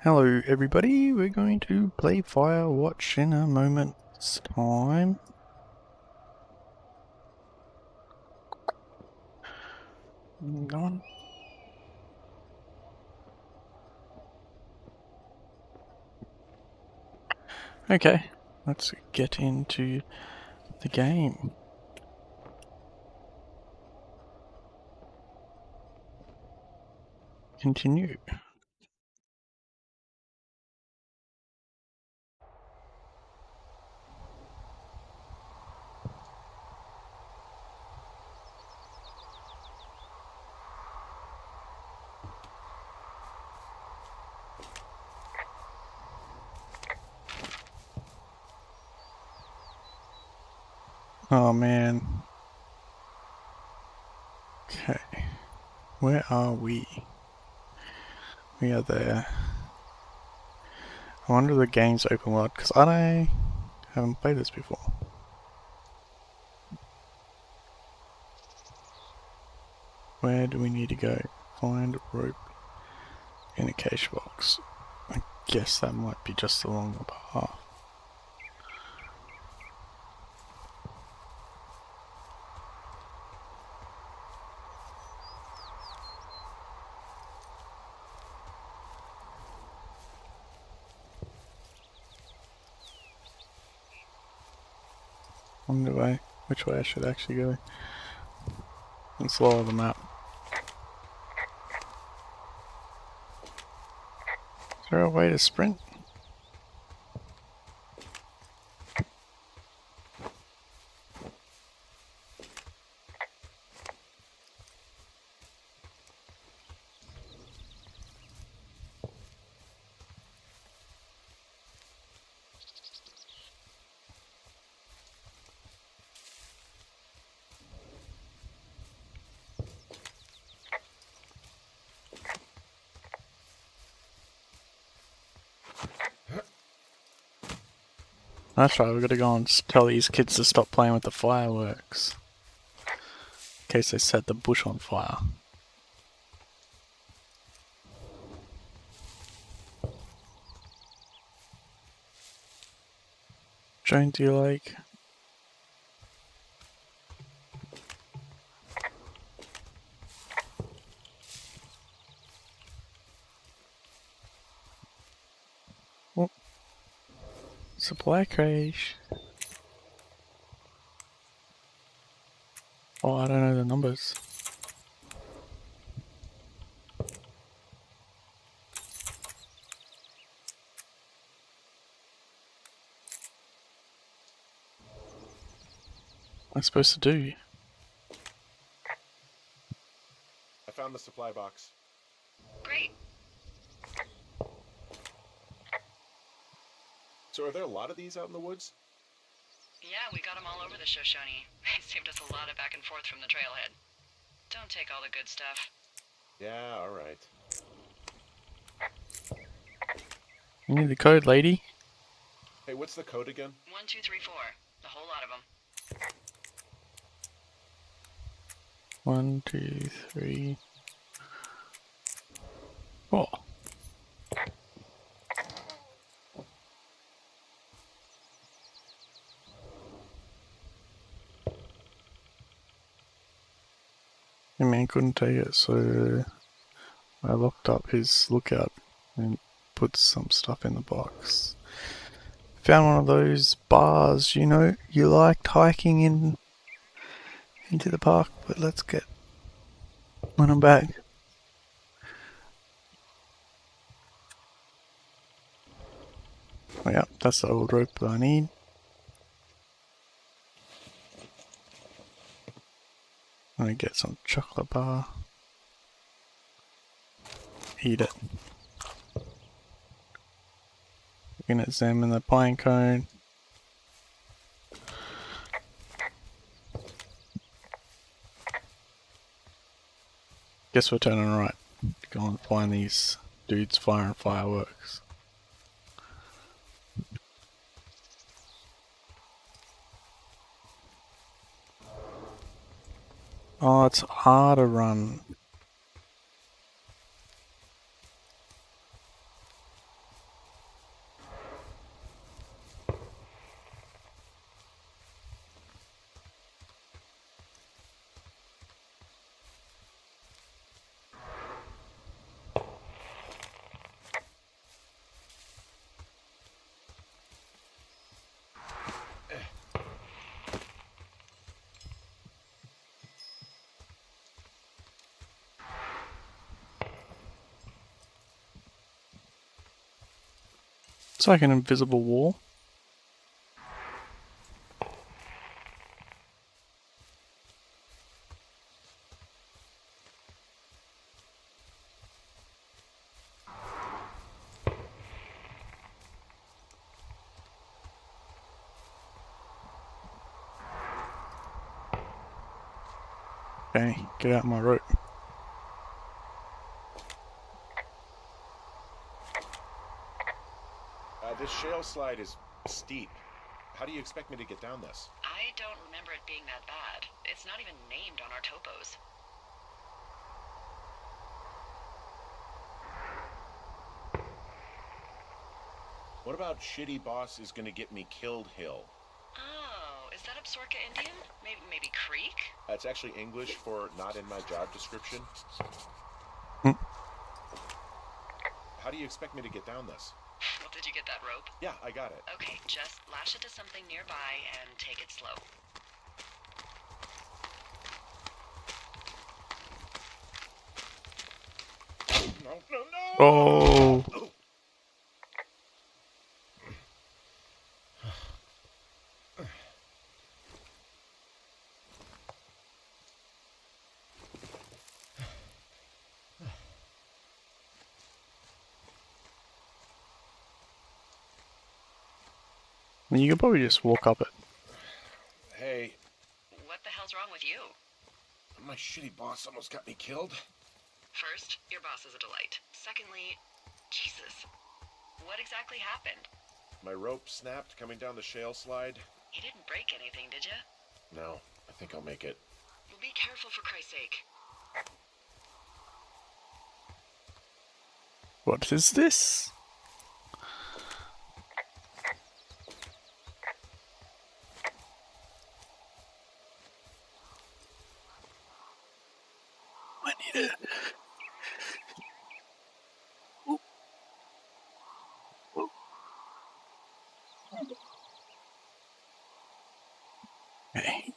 Hello everybody, we're going to play Firewatch in a moment's time. Go on. Okay, let's get into the game. Continue. Oh man. Okay, where are we? We are there. I wonder if the game's open world, because I haven't played this before. Where do we need to go? Find rope in a cache box. I guess that might be just along the path. Wonder which way I should actually go. Let's lower the map. Is there a way to sprint? That's right, we've got to go and tell these kids to stop playing with the fireworks. In case they set the bush on fire. Joan, do you like? Oh. Supply crash. Oh, I don't know the numbers. What am I supposed to do? I found the supply box. Great. So are there a lot of these out in the woods? Yeah, we got them all over the Shoshone. They saved us a lot of back and forth from the trailhead. Don't take all the good stuff. Yeah, alright. You need the code, lady. Hey, what's the code again? 1, 2, 3, 4. A whole lot of them. 1, 2, 3, 4. The man couldn't take it, so I locked up his lookout and put some stuff in the box. Found one of those bars, you know, you liked hiking into the park, but let's get when I'm back. Oh yeah, that's the old rope that I need. I'm gonna get some chocolate bar. Eat it. We're gonna examine the pine cone. Guess we're turning right. Go and find these dudes firing fireworks. Oh, it's hard to run. It's like an invisible wall. Okay, get out my rope. This shale slide is steep. How do you expect me to get down this? I don't remember it being that bad. It's not even named on our topos. What about shitty boss is gonna get me killed hill? Oh, is that Absorka Indian? Maybe Creek? That's actually English for not in my job description. Hmm. How do you expect me to get down this? Well, did you get that rope? Yeah, I got it. Okay, just lash it to something nearby and take it slow. No, no, no! Oh! Oh. I mean, you could probably just walk up it. Hey, What the hell's wrong with you? my shitty boss almost got me killed. First, your boss is a delight. Secondly, Jesus, what exactly happened? My rope snapped coming down the shale slide. You didn't break anything, did you? No, I think I'll make it. Well, be careful for Christ's sake. What is this? I need it. Okay.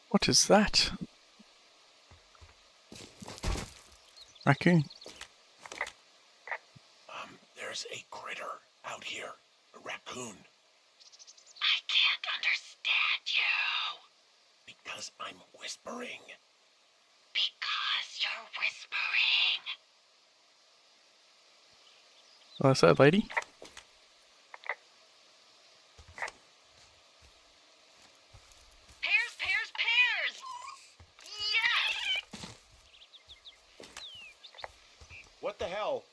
What is that? Raccoon. There's a critter out here. A raccoon. I can't understand you. Because I'm whispering. Because you're whispering. What's that, lady? Pears, pears, pears! Yes! What the hell?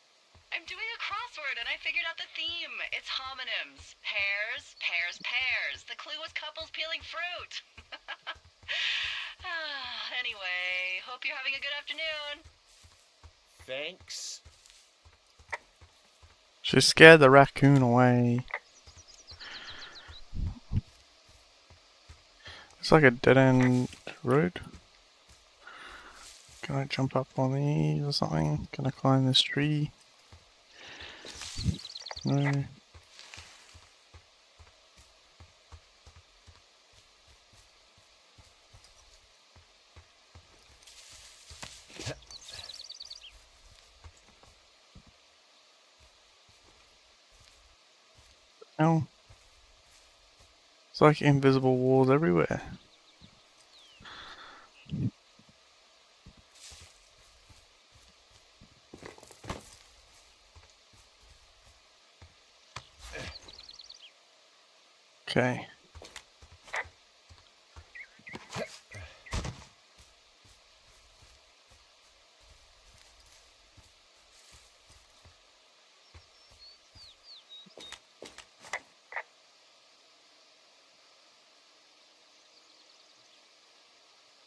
I'm doing a crossword and I figured out the theme. It's homonyms. Pears, pears, pears. The clue was couples peeling fruit. Anyway, hope you're having a good afternoon. Thanks. She scared the raccoon away. It's like a dead-end road. Can I jump up on these or something? Can I climb this tree? No. No. It's like invisible walls everywhere. Okay.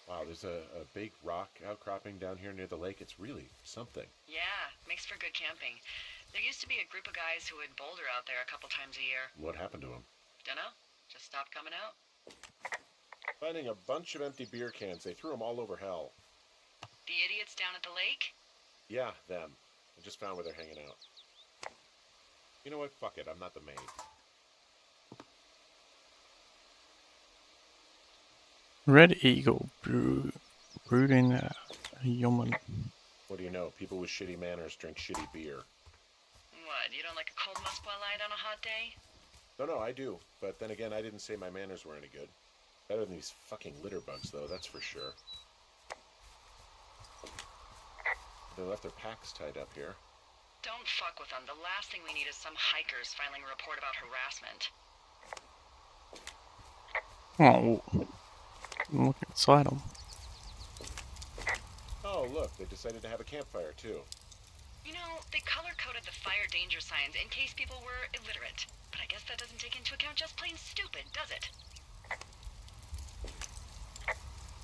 Wow, there's a big rock outcropping down here near the lake. It's really something. Yeah, makes for good camping. There used to be a group of guys who would boulder out there a couple times a year. What happened to him? Dunno, just stopped coming out. Finding a bunch of empty beer cans. They threw them all over hell. The idiots down at the lake? Yeah, them. I just found where they're hanging out. You know what? Fuck it. I'm not the maid. Red Eagle brewing a yaman. What do you know? People with shitty manners drink shitty beer. What, you don't like a cold Musqua light on a hot day? No, I do. But then again, I didn't say my manners were any good. Better than these fucking litter bugs, though, that's for sure. They left their packs tied up here. Don't fuck with them. The last thing we need is some hikers filing a report about harassment. Oh, look inside them. Oh, look, they decided to have a campfire, too. You know, they color-coded the fire danger signs in case people were illiterate. But I guess that doesn't take into account just plain stupid, does it?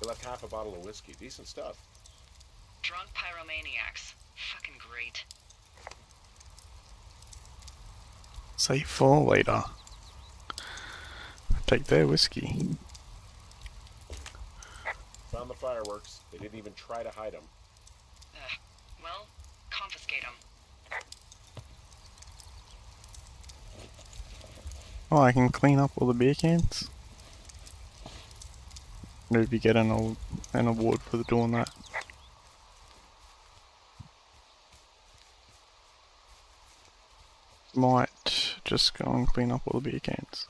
They left half a bottle of whiskey. Decent stuff. Drunk pyromaniacs. Fucking great. Say 4 later. Take their whiskey. Found the fireworks. They didn't even try to hide them. Well, confiscate them. Oh, I can clean up all the beer cans. Maybe get an award for doing that. Might just go and clean up all the beer cans.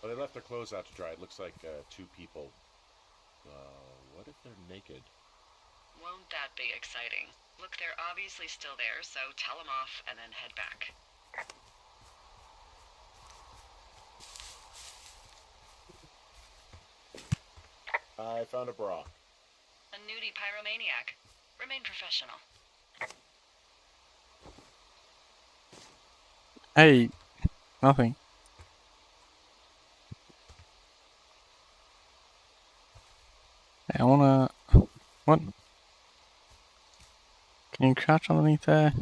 Well, they left their clothes out to dry. It looks like 2 people. What if they're naked? Won't that be exciting? Look, they're obviously still there, so tell them off and then head back. I found a bra. A nudie pyromaniac. Remain professional. Hey, nothing. Hey, I wanna... What? Can you crouch underneath there?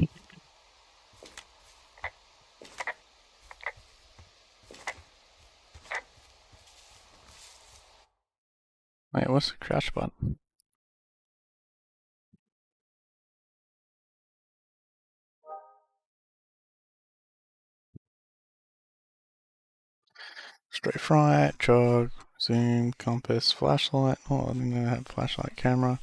Wait, what's the crouch button? Strafe right, jog, zoom, compass, flashlight. Oh, I didn't know I had flashlight camera.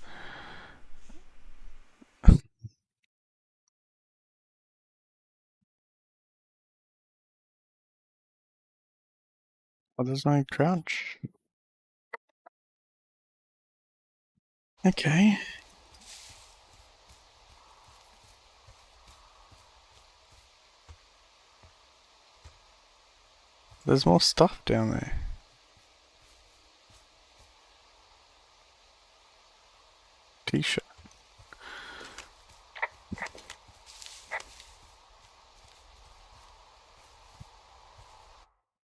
Oh, there's no crouch. Okay. There's more stuff down there. T-shirt.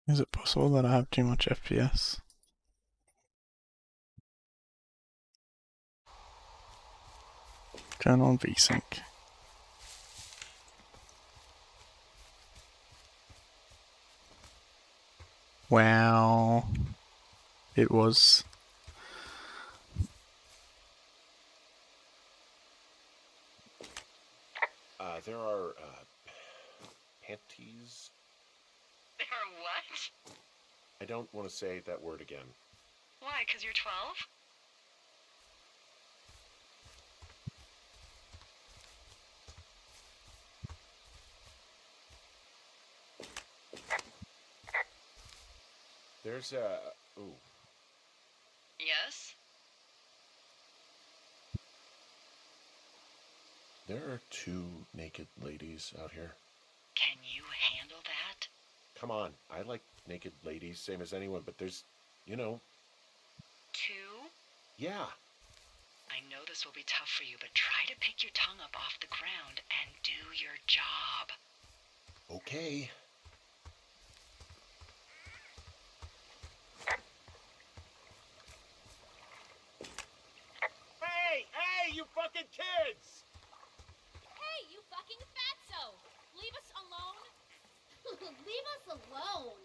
Is it possible that I have too much FPS? Turn on VSync. Wow. It was. There are panties. They are what? I don't want to say that word again. Why, 'cause you're 12? There's a... Ooh. Yes? There are 2 naked ladies out here. Can you handle that? Come on. I like naked ladies, same as anyone, but there's, you know... 2? Yeah. I I know this will be tough for you, but try to pick your tongue up off the ground and do your job. Okay. Hey, you fucking kids! Hey, you fucking fatso! Leave us alone! Leave us alone!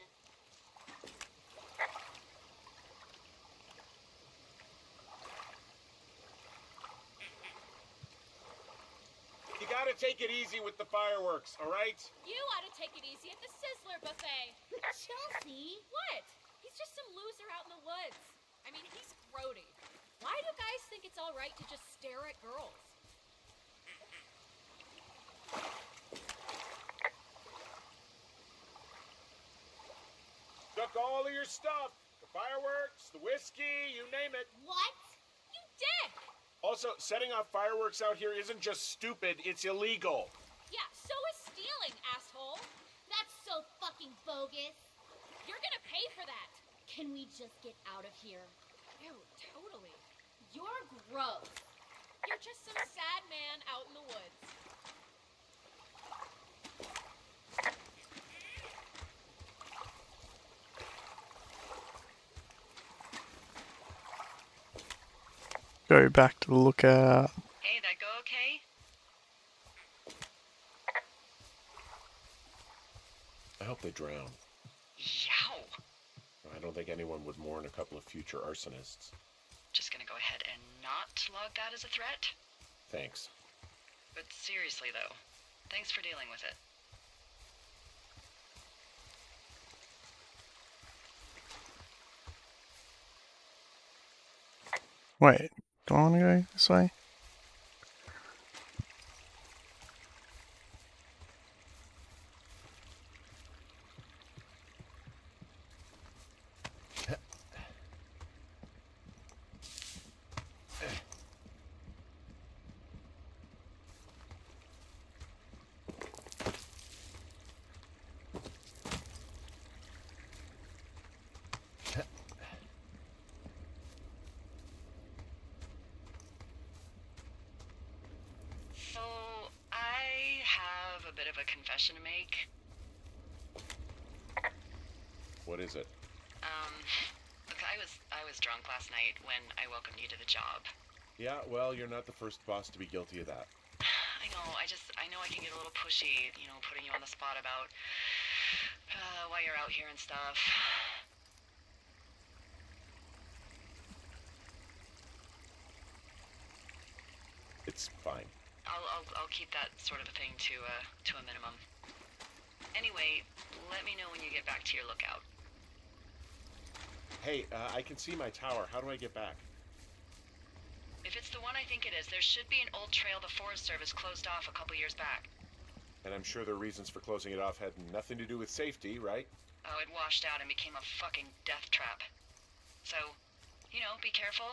You gotta take it easy with the fireworks, alright? You ought to take it easy at the Sizzler buffet! Chelsea! What? He's just some loser out in the woods. I mean, he's grody. Why do guys think it's alright to just stare at girls? Took all of your stuff. The fireworks, the whiskey, you name it. What? You dick! Also, setting off fireworks out here isn't just stupid, it's illegal. Yeah, so is stealing, asshole! That's so fucking bogus! You're gonna pay for that! Can we just get out of here? Ew, totally. You're gross. You're just some sad man out in the woods. Go back to the lookout. Hey, that go okay? I hope they drown. Yow! I don't think anyone would mourn a couple of future arsonists. Just gonna go ahead and not log that as a threat? Thanks. But seriously though, thanks for dealing with it. Wait, do I want to go this way? So, I have a bit of a confession to make. What is it? Look, I was drunk last night when I welcomed you to the job. Yeah, well, you're not the first boss to be guilty of that. I know I can get a little pushy, putting you on the spot about why you're out here and stuff. It's fine. I'll keep that sort of a thing to a minimum. Anyway, let me know when you get back to your lookout. Hey, I can see my tower. How do I get back? If it's the one I think it is, there should be an old trail the Forest Service closed off a couple years back. And I'm sure the reasons for closing it off had nothing to do with safety, right? Oh, it washed out and became a fucking death trap. So, be careful.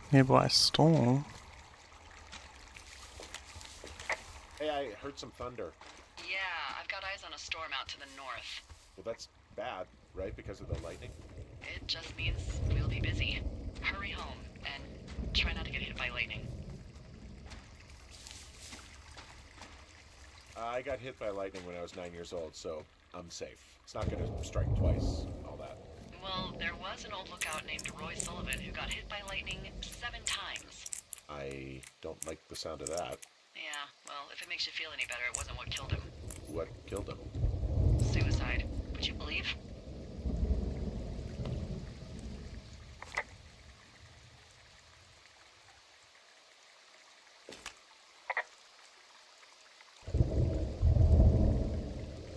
Nearby storm. Hey, I heard some thunder. Yeah, I've got eyes on a storm out to the north. Well, that's bad, right? Because of the lightning? It just means we'll be busy. Hurry home, and try not to get hit by lightning. I got hit by lightning when I was 9 years old, so I'm safe. It's not gonna strike twice, all that. Well, there was an old lookout named Roy Sullivan who got hit by lightning 7 times. I don't like the sound of that. Yeah, well, if it makes you feel any better, it wasn't what killed him. What killed him? Suicide. Would you believe?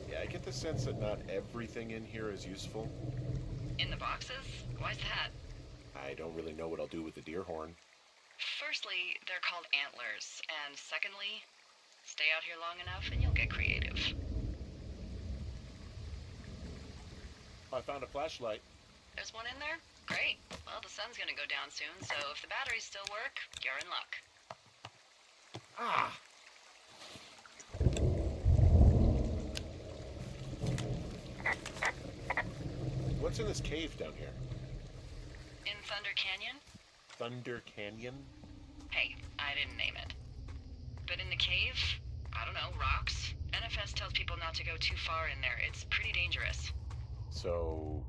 Yeah, I get the sense that not everything in here is useful. In the boxes? Why's that? I don't really know what I'll do with the deer horn. Firstly, they're called antlers, and secondly, stay out here long enough and you'll get creative. I found a flashlight. There's one in there? Great. Well, the sun's gonna go down soon, so if the batteries still work, you're in luck. Ah! What's in this cave down here? In Thunder Canyon? Thunder Canyon? Hey, I didn't name it. But in the cave, I don't know, rocks? NFS tells people not to go too far in there. It's pretty dangerous. So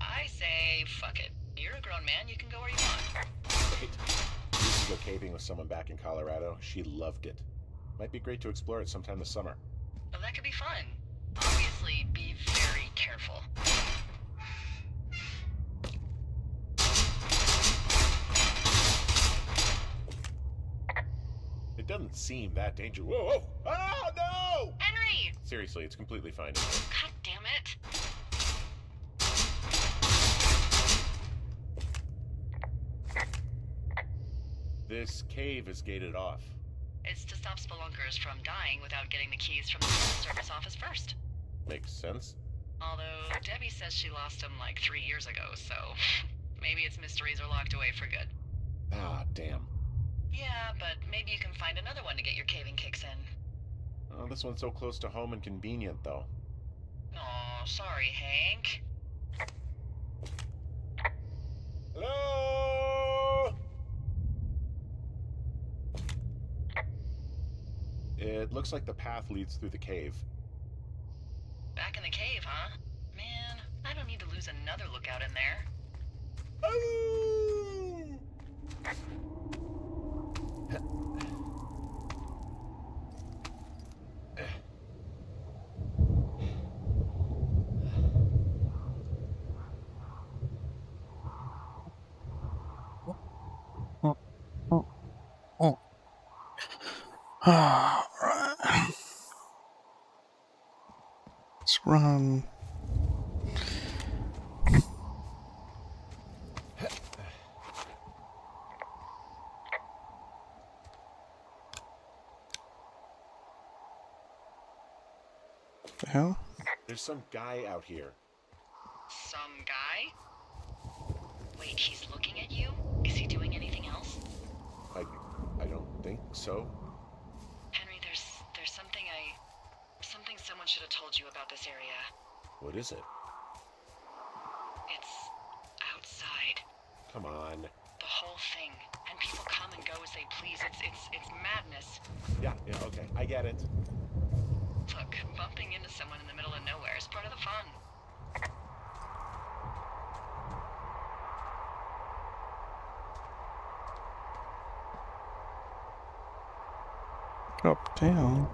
I say, fuck it. You're a grown man, you can go where you want. wait. I used to go caving with someone back in Colorado. She loved it. Might be great to explore it sometime this summer. Well, that could be fun. Obviously, be very careful. It doesn't seem that dangerous. Whoa, whoa! Oh, no! Henry! Seriously, it's completely fine. God damn it. This cave is gated off. It's to stop spelunkers from dying without getting the keys from the service office first. Makes sense. Although, Debbie says she lost them like 3 years ago, so maybe its mysteries are locked away for good. Ah, damn. Yeah, but maybe you can find another one to get your caving kicks in. Oh, this one's so close to home and convenient, though. Aw, sorry, Hank. Hello? It looks like the path leads through the cave. Back in the cave, huh? Man, I don't need to lose another lookout in there. Oh! Alright. Let's run. The hell? There's some guy out here. Some guy? Wait, he's looking at you? Is he doing anything else? I don't think so. Henry, there's something someone should have told you about this area. What is it? It's outside. Come on. The whole thing. And people come and go as they please. It's madness. Yeah, okay. I get it. Look, bumping into someone in the middle of nowhere is part of the fun. Up, down.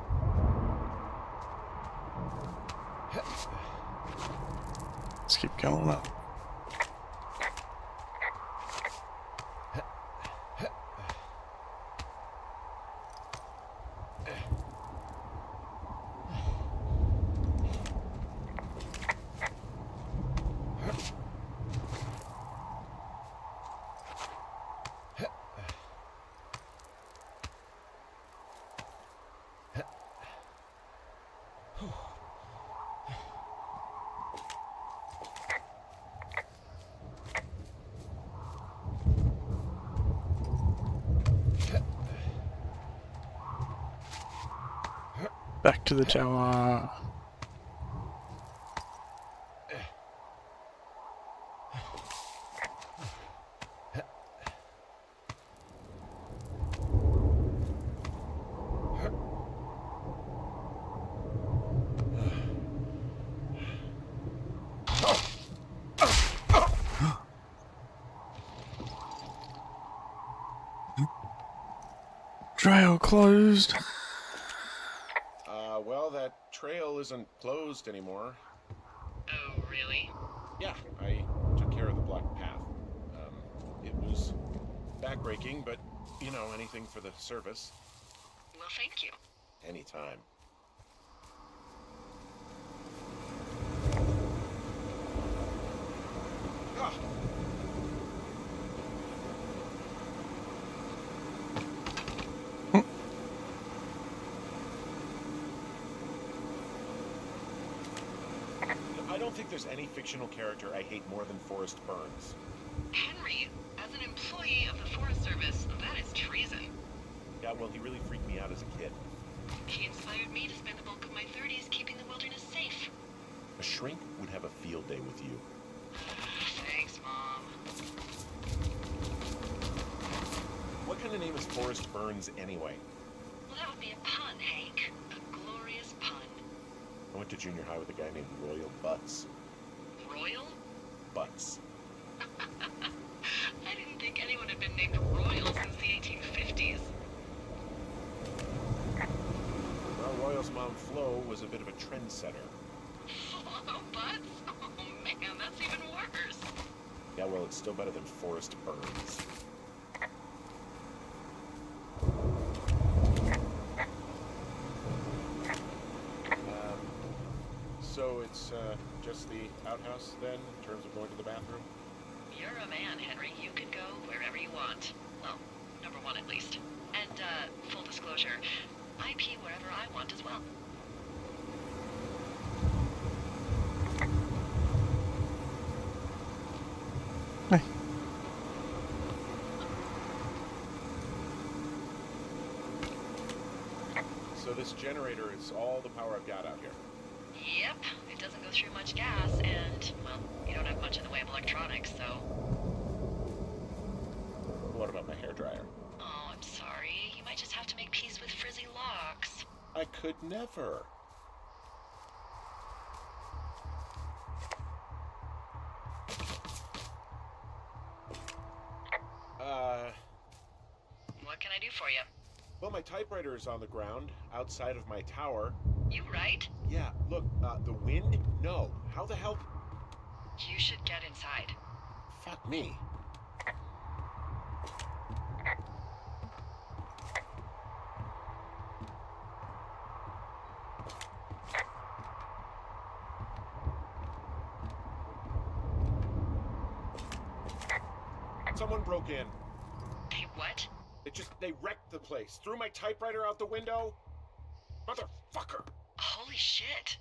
Let's keep going up. Back to the tower. Trail closed. Well, that trail isn't closed anymore. Oh, really? Yeah, I took care of the blocked path. It was backbreaking, but, you know, anything for the service. Well, thank you. Anytime. Ah! I don't think there's any fictional character I hate more than Forrest Burns. Henry, as an employee of the Forest Service, that is treason. Yeah, well, he really freaked me out as a kid. He inspired me to spend the bulk of my 30s keeping the wilderness safe. A shrink would have a field day with you. Thanks, Mom. What kind of name is Forrest Burns anyway? Well, that would be a pun, Hank. A glorious pun. I went to junior high with a guy named Royal Butts. Royal? Butts. I didn't think anyone had been named Royal since the 1850s. Well, Royal's mom, Flo, was a bit of a trendsetter. Flo Butts? Oh man, that's even worse. Yeah, well, it's still better than Forrest Burns. So it's just the outhouse then, in terms of going to the bathroom? You're a man, Henry. You can go wherever you want. Well, number one at least. And, full disclosure, I pee wherever I want as well. Hey. So this generator is all the power I've got out here. Yep, it doesn't go through much gas, and, well, you don't have much in the way of electronics, so... What about my hairdryer? Oh, I'm sorry. You might just have to make peace with frizzy locks. I could never. What can I do for you? Well, my typewriter is on the ground, outside of my tower. You right? Yeah, look, the wind? No. How the hell? You should get inside. Fuck me. Someone broke in. Hey, what? They wrecked the place. Threw my typewriter out the window. Motherfucker. Holy shit.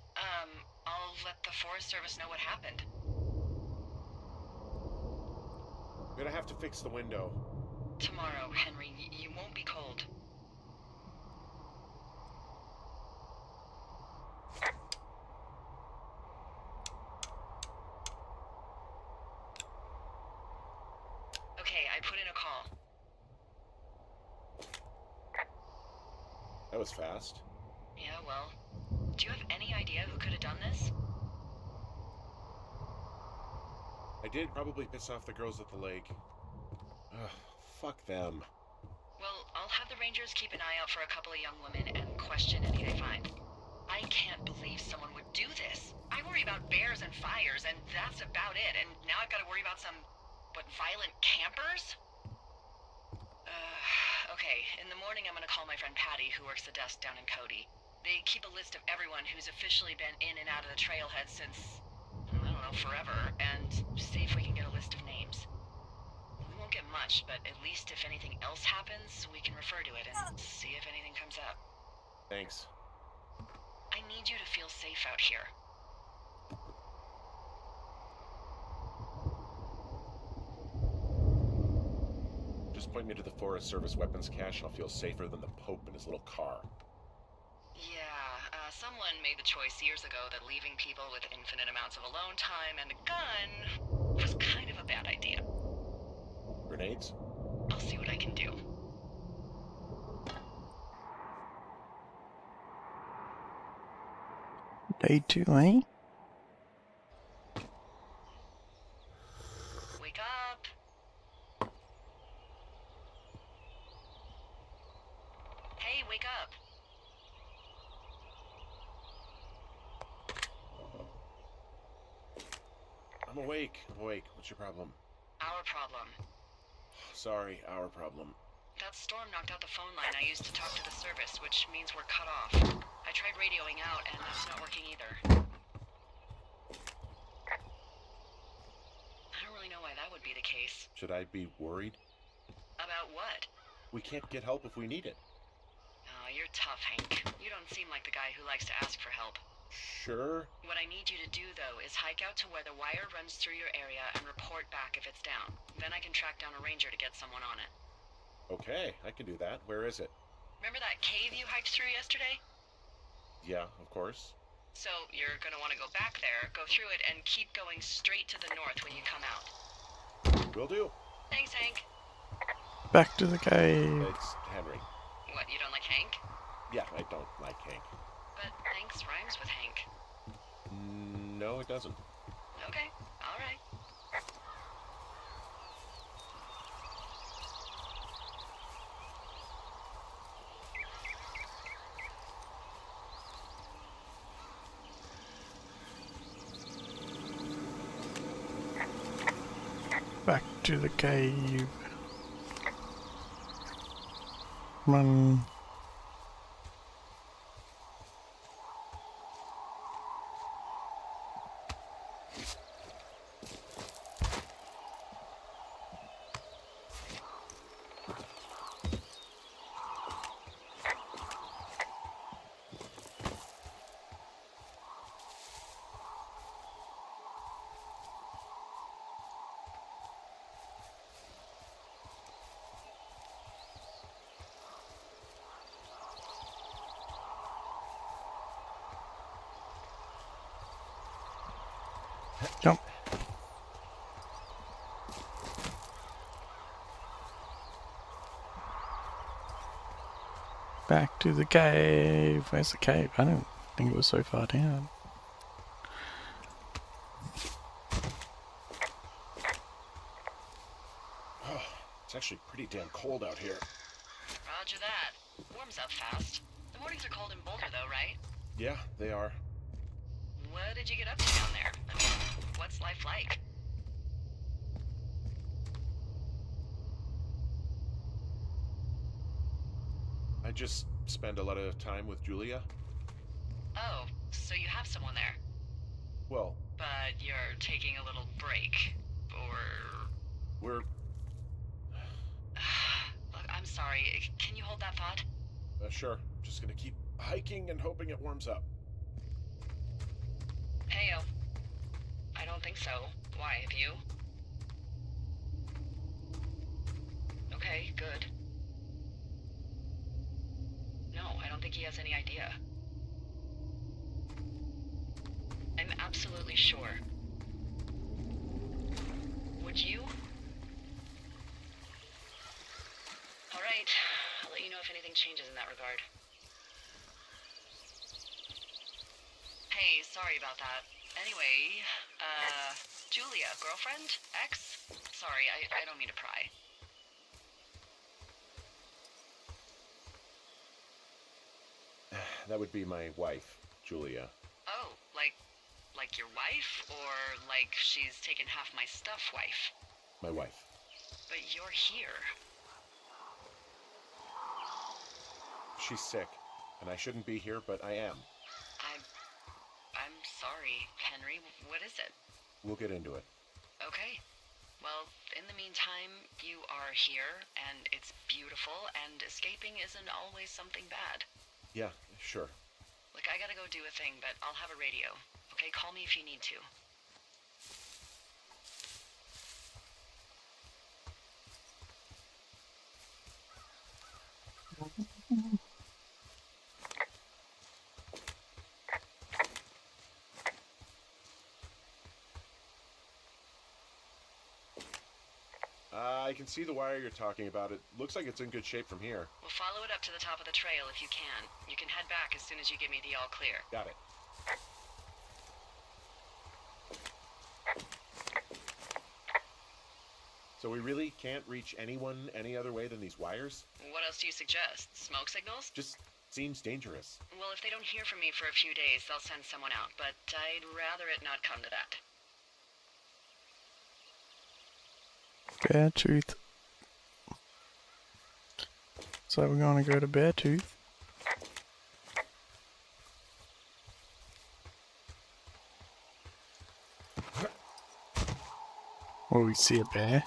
I'll let the Forest Service know what happened. I'm gonna have to fix the window. Tomorrow, Henry, you won't be cold. Okay, I put in a call. That was fast. Yeah, well, do you have any idea who could have done this? I did probably piss off the girls at the lake. Ugh, fuck them. Well, I'll have the Rangers keep an eye out for a couple of young women and question any they find. I can't believe someone would do this. I worry about bears and fires, and that's about it, and now I've got to worry about some, violent campers? Okay, in the morning I'm gonna call my friend Patty, who works the desk down in Cody. They keep a list of everyone who's officially been in and out of the trailhead since, I don't know, forever, and see if we can get a list of names. We won't get much, but at least if anything else happens, we can refer to it and see if anything comes up. Thanks. I need you to feel safe out here. Just point me to the Forest Service weapons cache and I'll feel safer than the Pope in his little car. Yeah, someone made the choice years ago that leaving people with infinite amounts of alone time and a gun was kind of a bad idea. Grenades? I'll see what I can do. Day 2, eh? Wake up! Hey, wake up! I'm awake. What's your problem? Our problem. Sorry, our problem. That storm knocked out the phone line I used to talk to the service, which means we're cut off. I tried radioing out, and that's not working either. I don't really know why that would be the case. Should I be worried? About what? We can't get help if we need it. Oh, you're tough, Hank. You don't seem like the guy who likes to ask for help. Sure. What I need you to do, though, is hike out to where the wire runs through your area and report back if it's down. Then I can track down a ranger to get someone on it. Okay, I can do that. Where is it? Remember that cave you hiked through yesterday? Yeah, of course. So you're gonna want to go back there, go through it, and keep going straight to the north when you come out. Will do. Thanks, Hank. Back to the cave. It's Henry. What, you don't like Hank? Yeah, I don't like Hank. But thanks rhymes with Hank. No, it doesn't. Okay, alright. Back to the cave. Run. Jump. Back to the cave. Where's the cave? I don't think it was so far down. Oh, it's actually pretty damn cold out here. Roger that. Warms up fast. The mornings are cold in Boulder, though, right? Yeah, they are. What did you get up to down there? I mean, what's life like? I just spend a lot of time with Julia. Oh, so you have someone there. Well, But you're taking a little break. Or... we're... Look, I'm sorry. Can you hold that thought? sure. Just gonna keep hiking and hoping it warms up. Heyo. I don't think so. Why, have you? Okay, good. No, I don't think he has any idea. I'm absolutely sure. Would you? Alright, I'll let you know if anything changes in that regard. Hey, sorry about that. Anyway, Julia, girlfriend? Ex? Sorry, I don't mean to pry. That would be my wife, Julia. Oh, like your wife? Or like she's taken half my stuff wife? My wife. But you're here. She's sick, and I shouldn't be here, but I am. I'm sorry, Henry. What is it? We'll get into it. Okay. Well, in the meantime, you are here, and it's beautiful, and escaping isn't always something bad. Yeah, sure. Look, I gotta go do a thing, but I'll have a radio. Okay, call me if you need to. I can see the wire you're talking about. It looks like it's in good shape from here. We'll follow it up to the top of the trail if you can. You can head back as soon as you give me the all clear. Got it. So we really can't reach anyone any other way than these wires? What else do you suggest? Smoke signals? Just seems dangerous. Well, if they don't hear from me for a few days, they'll send someone out, but I'd rather it not come to that. Beartooth. So we're gonna go to Beartooth. Will we see a bear?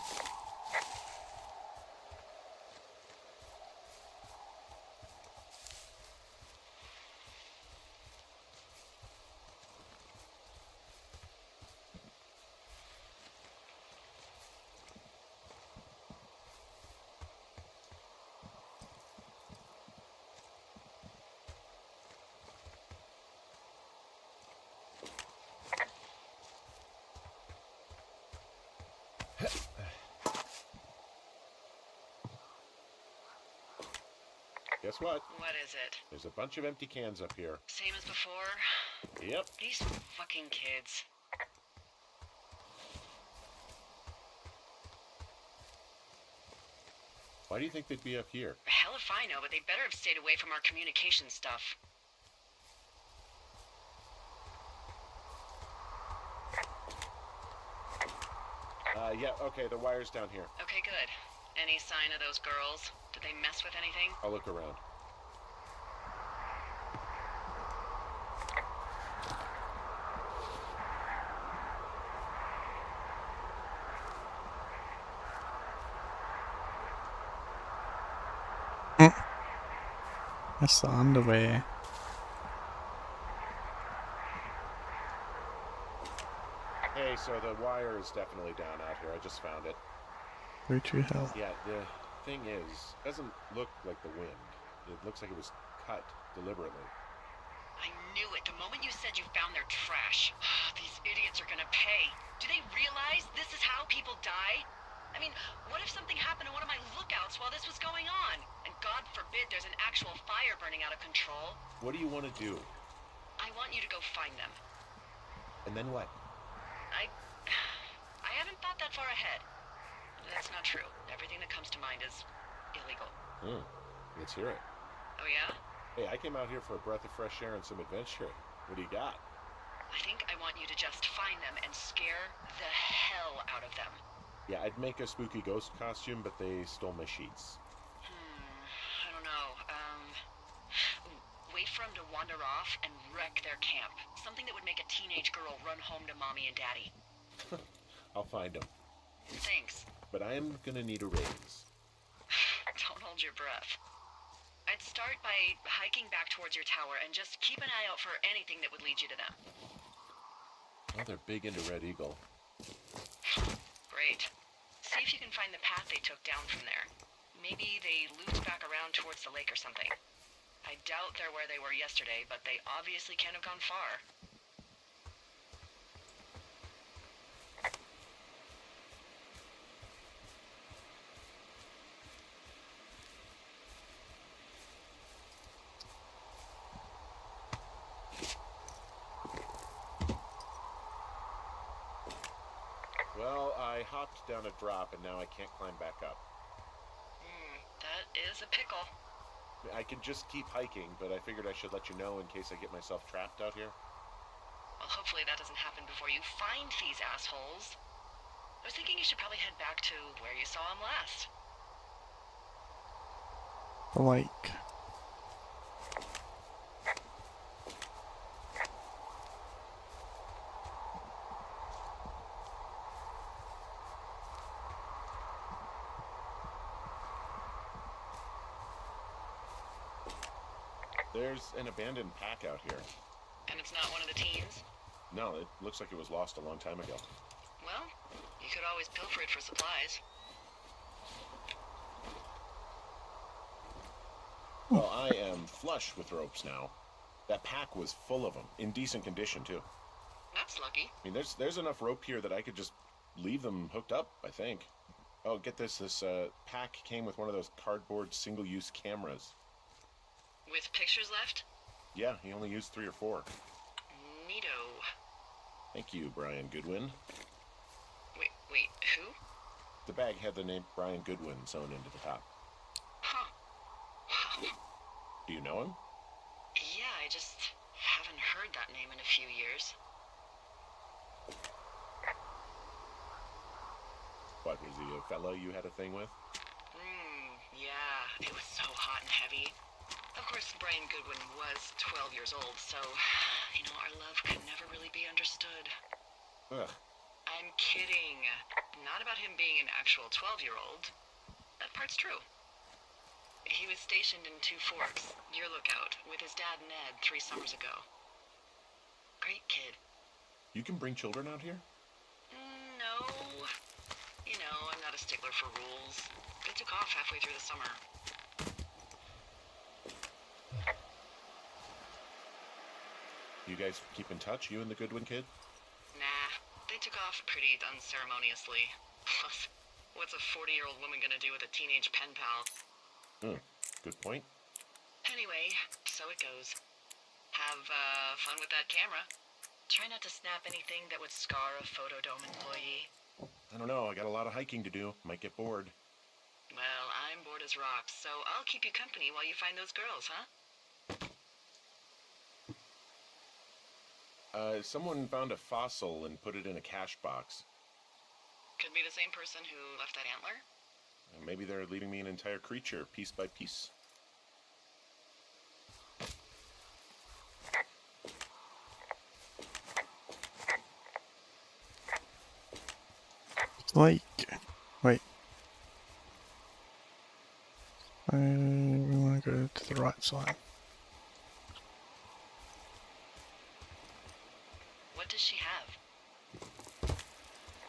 Guess what? What is it? There's a bunch of empty cans up here. Same as before? Yep. These fucking kids. Why do you think they'd be up here? Hell if I know, but they better have stayed away from our communication stuff. Yeah, okay, the wire's down here. Okay, good. Any sign of those girls? Did they mess with anything? I'll look around. That's the underwear. Hey, so the wire is definitely down out here. I just found it. Who to hell? Yeah, the thing is, it doesn't look like the wind. It looks like it was cut deliberately. I knew it. The moment you said you found their trash. These idiots are gonna pay. Do they realize this is how people die? I mean, what if something happened to one of my lookouts while this was going on? And God forbid there's an actual fire burning out of control. What do you want to do? I want you to go find them. And then what? I haven't thought that far ahead. That's not true. Everything that comes to mind is illegal. Let's hear it. Oh yeah? Hey, I came out here for a breath of fresh air and some adventure. What do you got? I think I want you to just find them and scare the hell out of them. Yeah, I'd make a spooky ghost costume, but they stole my sheets. I don't know. Wait for them to wander off and wreck their camp. Something that would make a teenage girl run home to mommy and daddy. I'll find them. Thanks. But I am gonna need a raise. Don't hold your breath. I'd start by hiking back towards your tower and just keep an eye out for anything that would lead you to them. Oh, they're big into Red Eagle. Great. See if you can find the path they took down from there. Maybe they looped back around towards the lake or something. I doubt they're where they were yesterday, but they obviously can't have gone far. Well, I hopped down a drop and now I can't climb back up. That is a pickle. I could just keep hiking, but I figured I should let you know in case I get myself trapped out here. Well, hopefully that doesn't happen before you find these assholes. I was thinking you should probably head back to where you saw them last. The lake. There's an abandoned pack out here. And it's not one of the teens? No, it looks like it was lost a long time ago. Well, you could always pilfer it for supplies. Well, I am flush with ropes now. That pack was full of them, in decent condition too. That's lucky. I mean, there's enough rope here that I could just leave them hooked up, I think. Oh, get this, this pack came with one of those cardboard single-use cameras. With pictures left? Yeah, he only used 3 or 4. Neato. Thank you, Brian Goodwin. Wait, who? The bag had the name Brian Goodwin sewn into the top. Huh. Wow. Do you know him? Yeah, I just haven't heard that name in a few years. What, was he a fella you had a thing with? Yeah, it was so hot and heavy. Of course, Brian Goodwin was 12 years old, so, our love could never really be understood. Ugh. I'm kidding. Not about him being an actual 12-year-old. That part's true. He was stationed in Two Forks, your lookout, with his dad Ned 3 summers ago. Great kid. You can bring children out here? No. I'm not a stickler for rules. They took off halfway through the summer. You guys keep in touch, you and the Goodwin kid? Nah, they took off pretty unceremoniously. Plus, what's a 40-year-old woman gonna do with a teenage pen pal? Good point. Anyway, so it goes. Have fun with that camera. Try not to snap anything that would scar a Photodome employee. I don't know, I got a lot of hiking to do. Might get bored. Well, I'm bored as rocks, so I'll keep you company while you find those girls, huh? Someone found a fossil and put it in a cache box. Could be the same person who left that antler. Maybe they're leaving me an entire creature, piece by piece. Lake. Wait. We want to go to the right side. What does she have?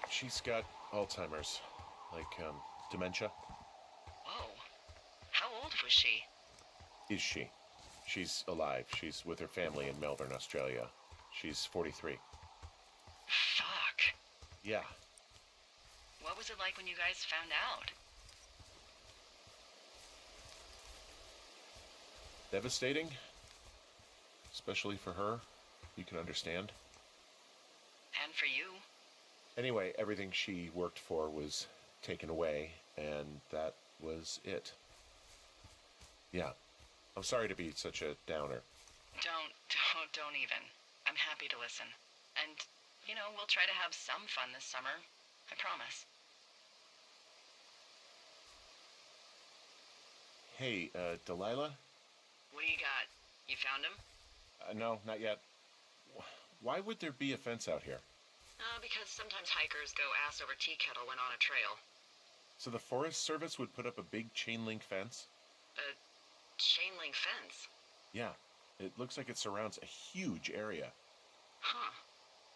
She's got Alzheimer's. Like, dementia. Whoa. How old was she? Is she? She's alive. She's with her family in Melbourne, Australia. She's 43. Fuck. Yeah. What was it like when you guys found out? Devastating. Especially for her. You can understand. And for you. Anyway, everything she worked for was taken away, and that was it. Yeah. I'm sorry to be such a downer. Don't even. I'm happy to listen. And, you know, we'll try to have some fun this summer. I promise. Hey, Delilah? What do you got? You found him? No, not yet. Why would there be a fence out here? Because sometimes hikers go ass over tea kettle when on a trail. So the Forest Service would put up a big chain link fence? A chain link fence? Yeah. It looks like it surrounds a huge area. Huh.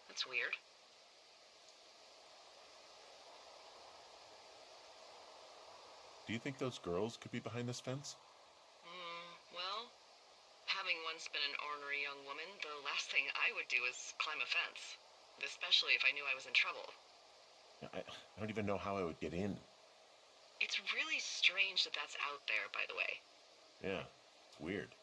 That's weird. Do you think those girls could be behind this fence? Well, having once been an ornery young woman, the last thing I would do is climb a fence. Especially if I knew I was in trouble. I don't even know how I would get in. It's really strange that that's out there, by the way. Yeah, it's weird.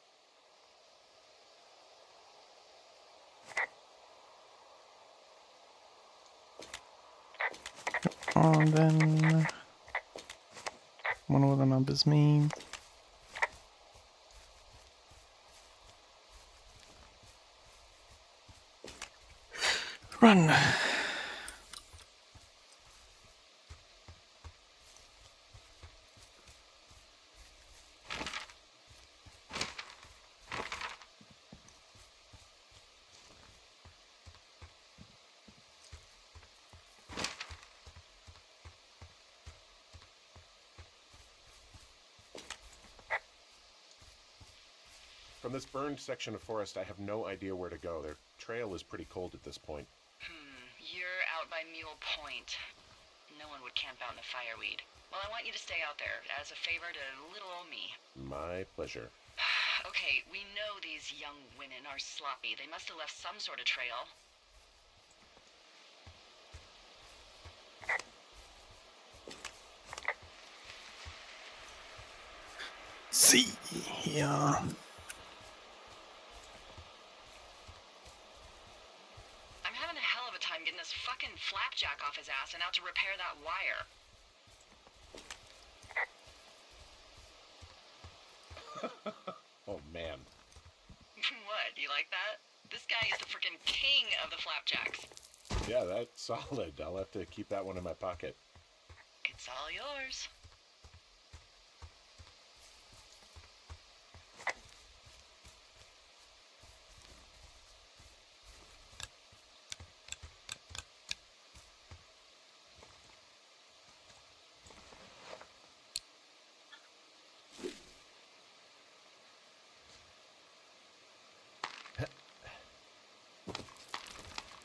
Oh, and then... wonder what the numbers mean. Run! From this burned section of forest, I have no idea where to go. Their trail is pretty cold at this point. You're out by Mule Point. No one would camp out in a fireweed. Well, I want you to stay out there, as a favor to little old me. My pleasure. Okay, we know these young women are sloppy. They must have left some sort of trail. See here. Getting this fucking flapjack off his ass and out to repair that wire. Oh, man. What, you like that? This guy is the freaking king of the flapjacks. Yeah, that's solid. I'll have to keep that one in my pocket. It's all yours.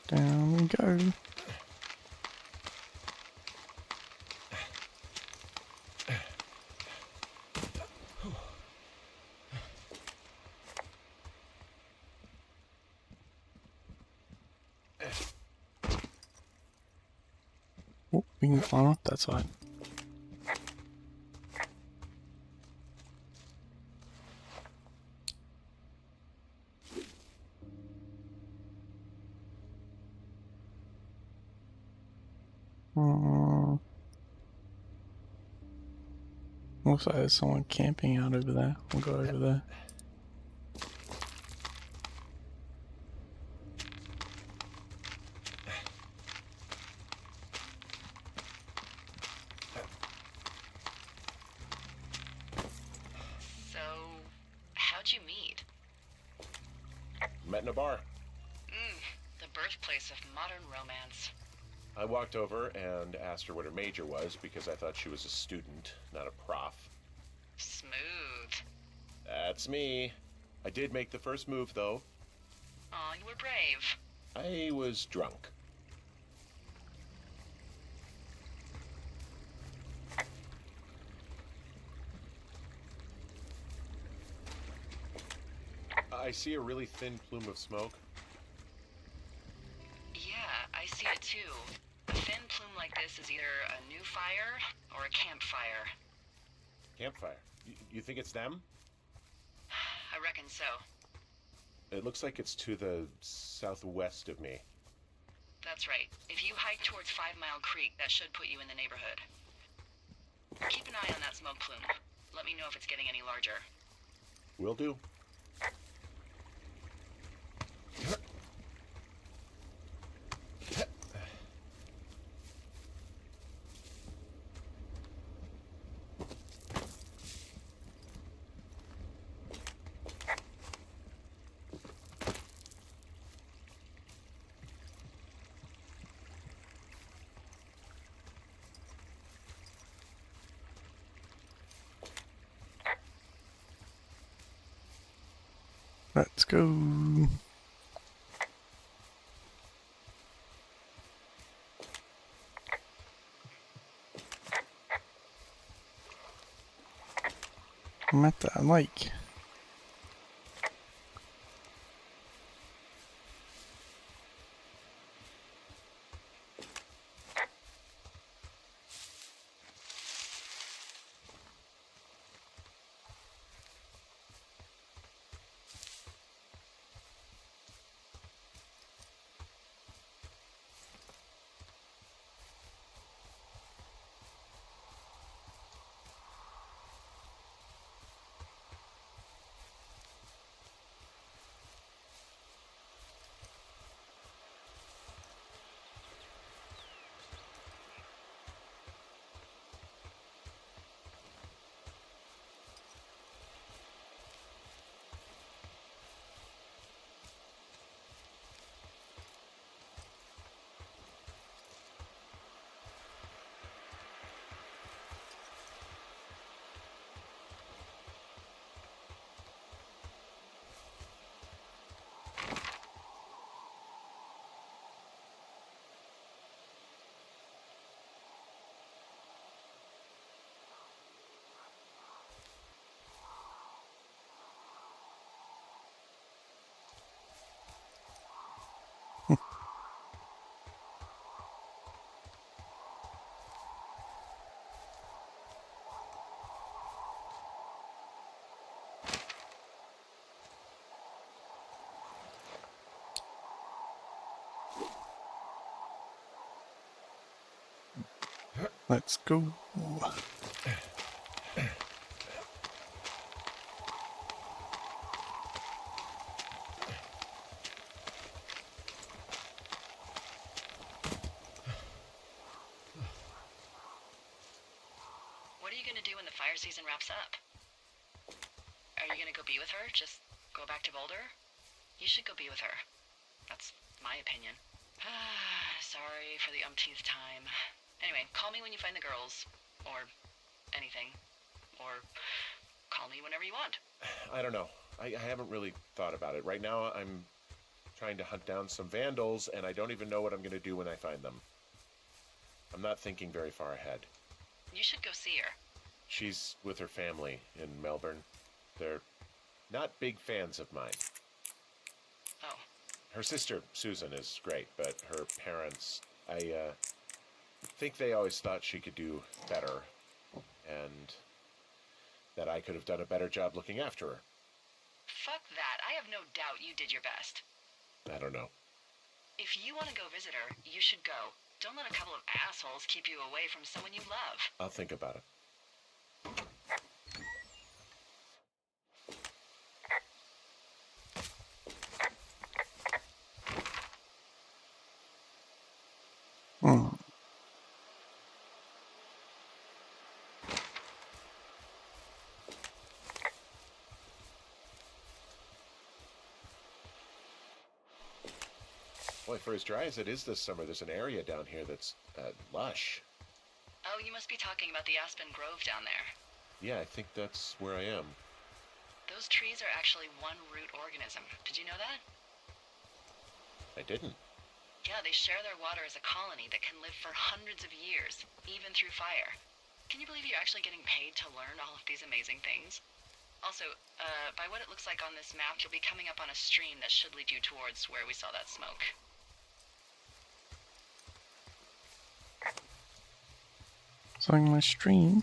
Down we go. Oh, we can climb up that side. Hmm. Looks like there's someone camping out over there. We'll go over there. So, how'd you meet? Met in a bar. The birthplace of modern romance. I walked over and asked her what her major was because I thought she was a student, not a prof. Smooth. That's me. I did make the first move, though. Aw, you were brave. I was drunk. I see a really thin plume of smoke. Yeah, I see it too. A thin plume like this is either a new fire or a campfire. Campfire. You think it's them? I reckon so. It looks like it's to the southwest of me. That's right. If you hike towards 5 Mile Creek, that should put you in the neighborhood. Keep an eye on that smoke plume. Let me know if it's getting any larger. Will do. Let's go. I'm at that lake. Let's go. What are you gonna do when the fire season wraps up? Are you gonna go be with her? Just go back to Boulder? You should go be with her. That's my opinion. Sorry for the umpteenth time. Anyway, call me when you find the girls. Or anything. Or call me whenever you want. I don't know. I haven't really thought about it. Right now, I'm trying to hunt down some vandals, and I don't even know what I'm going to do when I find them. I'm not thinking very far ahead. You should go see her. She's with her family in Melbourne. They're not big fans of mine. Oh. Her sister, Susan, is great, but her parents, I think they always thought she could do better, and that I could have done a better job looking after her. Fuck that. I have no doubt you did your best. I don't know. If you want to go visit her, you should go. Don't let a couple of assholes keep you away from someone you love. I'll think about it. Hmm. Boy, for as dry as it is this summer, there's an area down here that's lush. Oh, you must be talking about the Aspen Grove down there. Yeah, I think that's where I am. Those trees are actually one root organism. Did you know that? I didn't. Yeah, they share their water as a colony that can live for hundreds of years, even through fire. Can you believe you're actually getting paid to learn all of these amazing things? Also, by what it looks like on this map, you'll be coming up on a stream that should lead you towards where we saw that smoke. So on my stream.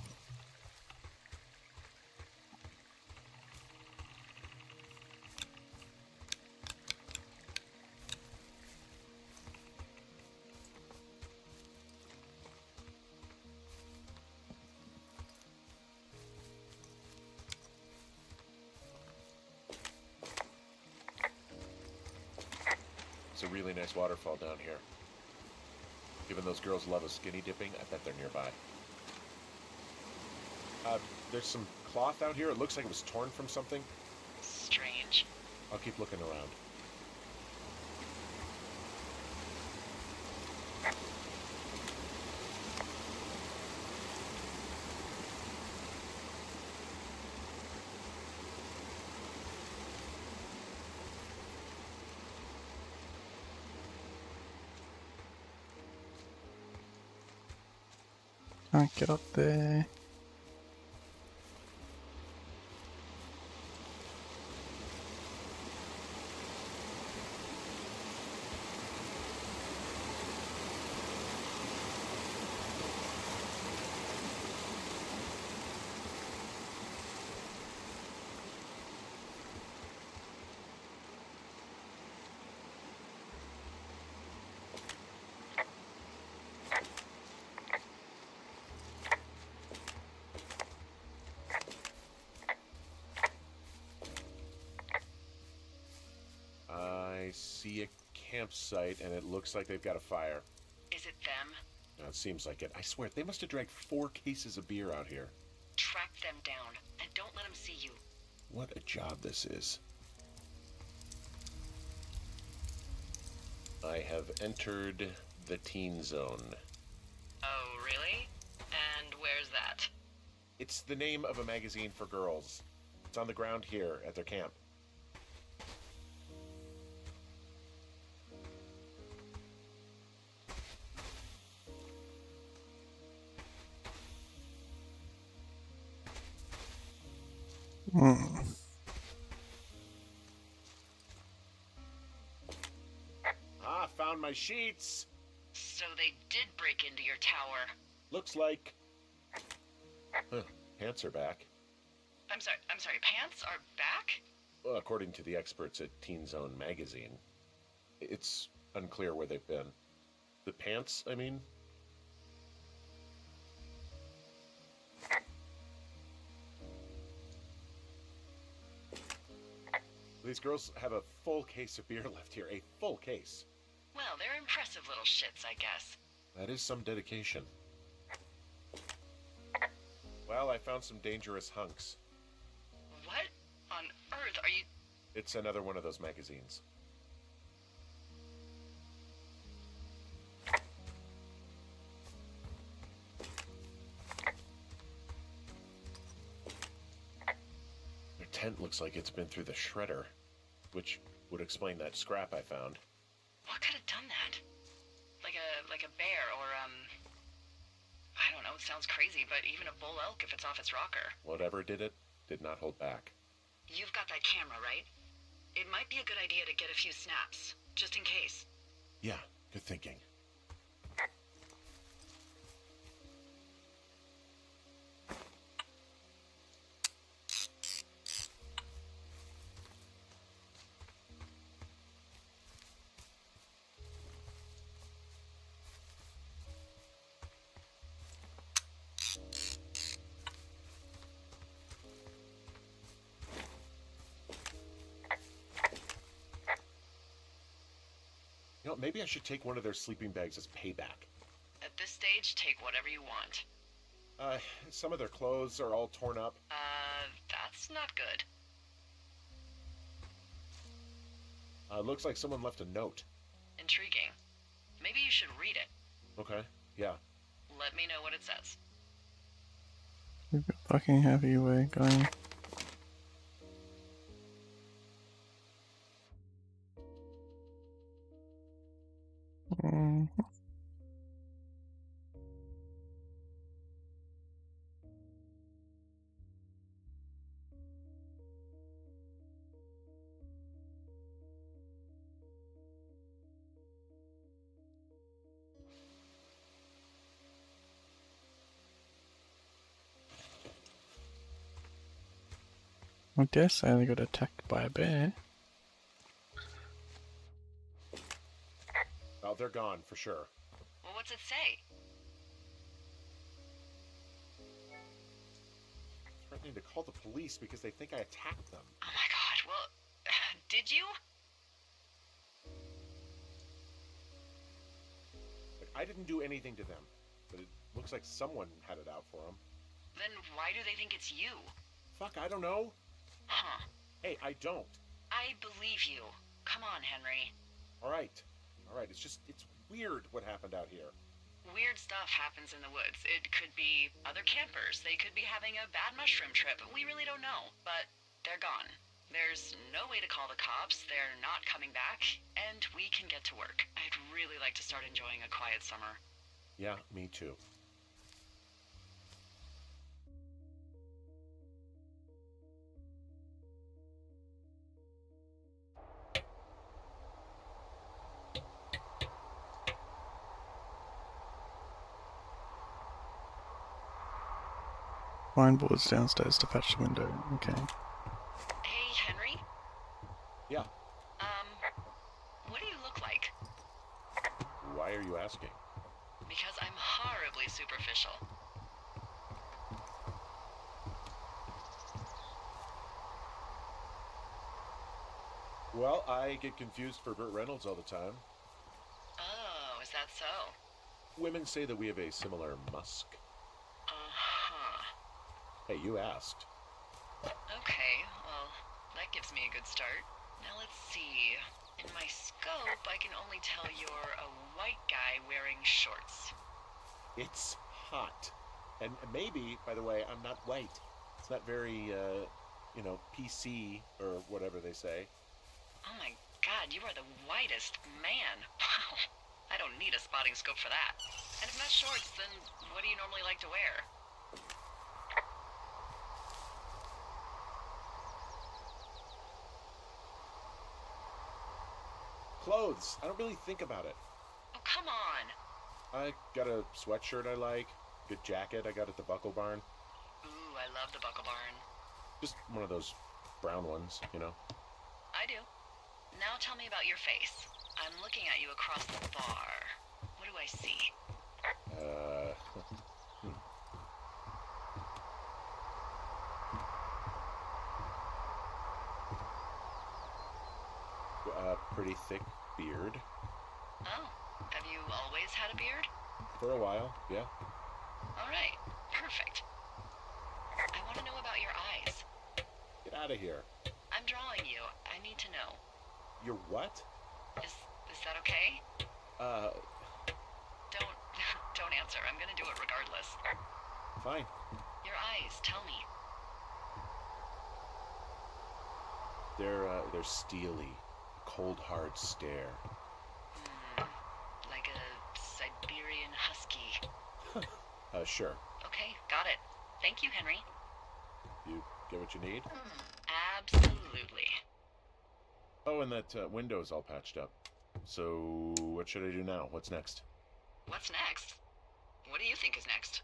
It's a really nice waterfall down here. Given those girls love a skinny dipping, I bet they're nearby. There's some cloth out here. It looks like it was torn from something. Strange. I'll keep looking around. Can't get up there. I see a campsite, and it looks like they've got a fire. Is it them? No, it seems like it. I swear, they must have dragged 4 cases of beer out here. Track them down, and don't let them see you. What a job this is. I have entered the teen zone. Oh, really? And where's that? It's the name of a magazine for girls. It's on the ground here at their camp. Hmm. Ah, found my sheets. So they did break into your tower. Looks like... Huh, pants are back. I'm sorry, pants are back? Well, according to the experts at Teen Zone magazine. It's unclear where they've been. The pants, I mean? These girls have a full case of beer left here. A full case. Well, they're impressive little shits, I guess. That is some dedication. Well, I found some dangerous hunks. What on earth are you... It's another one of those magazines. Their tent looks like it's been through the shredder, which would explain that scrap I found. What could have done that? Like a bear or, I don't know, it sounds crazy, but even a bull elk if it's off its rocker. Whatever did it, did not hold back. You've got that camera, right? It might be a good idea to get a few snaps, just in case. Yeah, good thinking. maybe I should take one of their sleeping bags as payback. At this stage, take whatever you want. Some of their clothes are all torn up. That's not good. Looks like someone left a note. Intriguing. Maybe you should read it. Okay, yeah. Let me know what it says. We've got fucking heavyweight going. Mm. I dare say they got attacked by a bear. Oh, they're gone, for sure. Well, what's it say? Threatening to call the police because they think I attacked them. Oh my god, well, did you? Like, I didn't do anything to them, but it looks like someone had it out for them. Then why do they think it's you? Fuck, I don't know. Huh. Hey, I don't. I believe you. Come on, Henry. Alright, it's weird what happened out here. Weird stuff happens in the woods. It could be other campers. They could be having a bad mushroom trip. We really don't know. But they're gone. There's no way to call the cops. They're not coming back. And we can get to work. I'd really like to start enjoying a quiet summer. Yeah, me too. Fine boards downstairs to patch the window. Okay. Hey, Henry? Yeah. What do you look like? Why are you asking? Because I'm horribly superficial. Well, I get confused for Burt Reynolds all the time. Oh, is that so? Women say that we have a similar musk. Uh-huh. Hey, you asked. Okay, well, that gives me a good start. Now let's see. In my scope, I can only tell you're a white guy wearing shorts. It's hot. And maybe, by the way, I'm not white. It's not very, PC or whatever they say. Oh my god, you are the whitest man. Wow. I don't need a spotting scope for that. And if not shorts, then what do you normally like to wear? Clothes. I don't really think about it. Oh, come on. I got a sweatshirt I like. Good jacket I got at the Buckle Barn. Ooh, I love the Buckle Barn. Just one of those brown ones, you know. I do. Now tell me about your face. I'm looking at you across the bar. What do I see? Pretty thick beard. Oh, have you always had a beard? For a while, yeah. Alright, perfect. I want to know about your eyes. Get out of here. I'm drawing you. I need to know. You're what? Is that okay? Don't answer. I'm gonna do it regardless. Fine. Your eyes, tell me. They're steely. Cold, hard stare. Like a Siberian husky. Sure. Okay, got it. Thank you, Henry. You get what you need? Absolutely. Oh, and that window's all patched up. So, what should I do now? What's next? What's next? What do you think is next?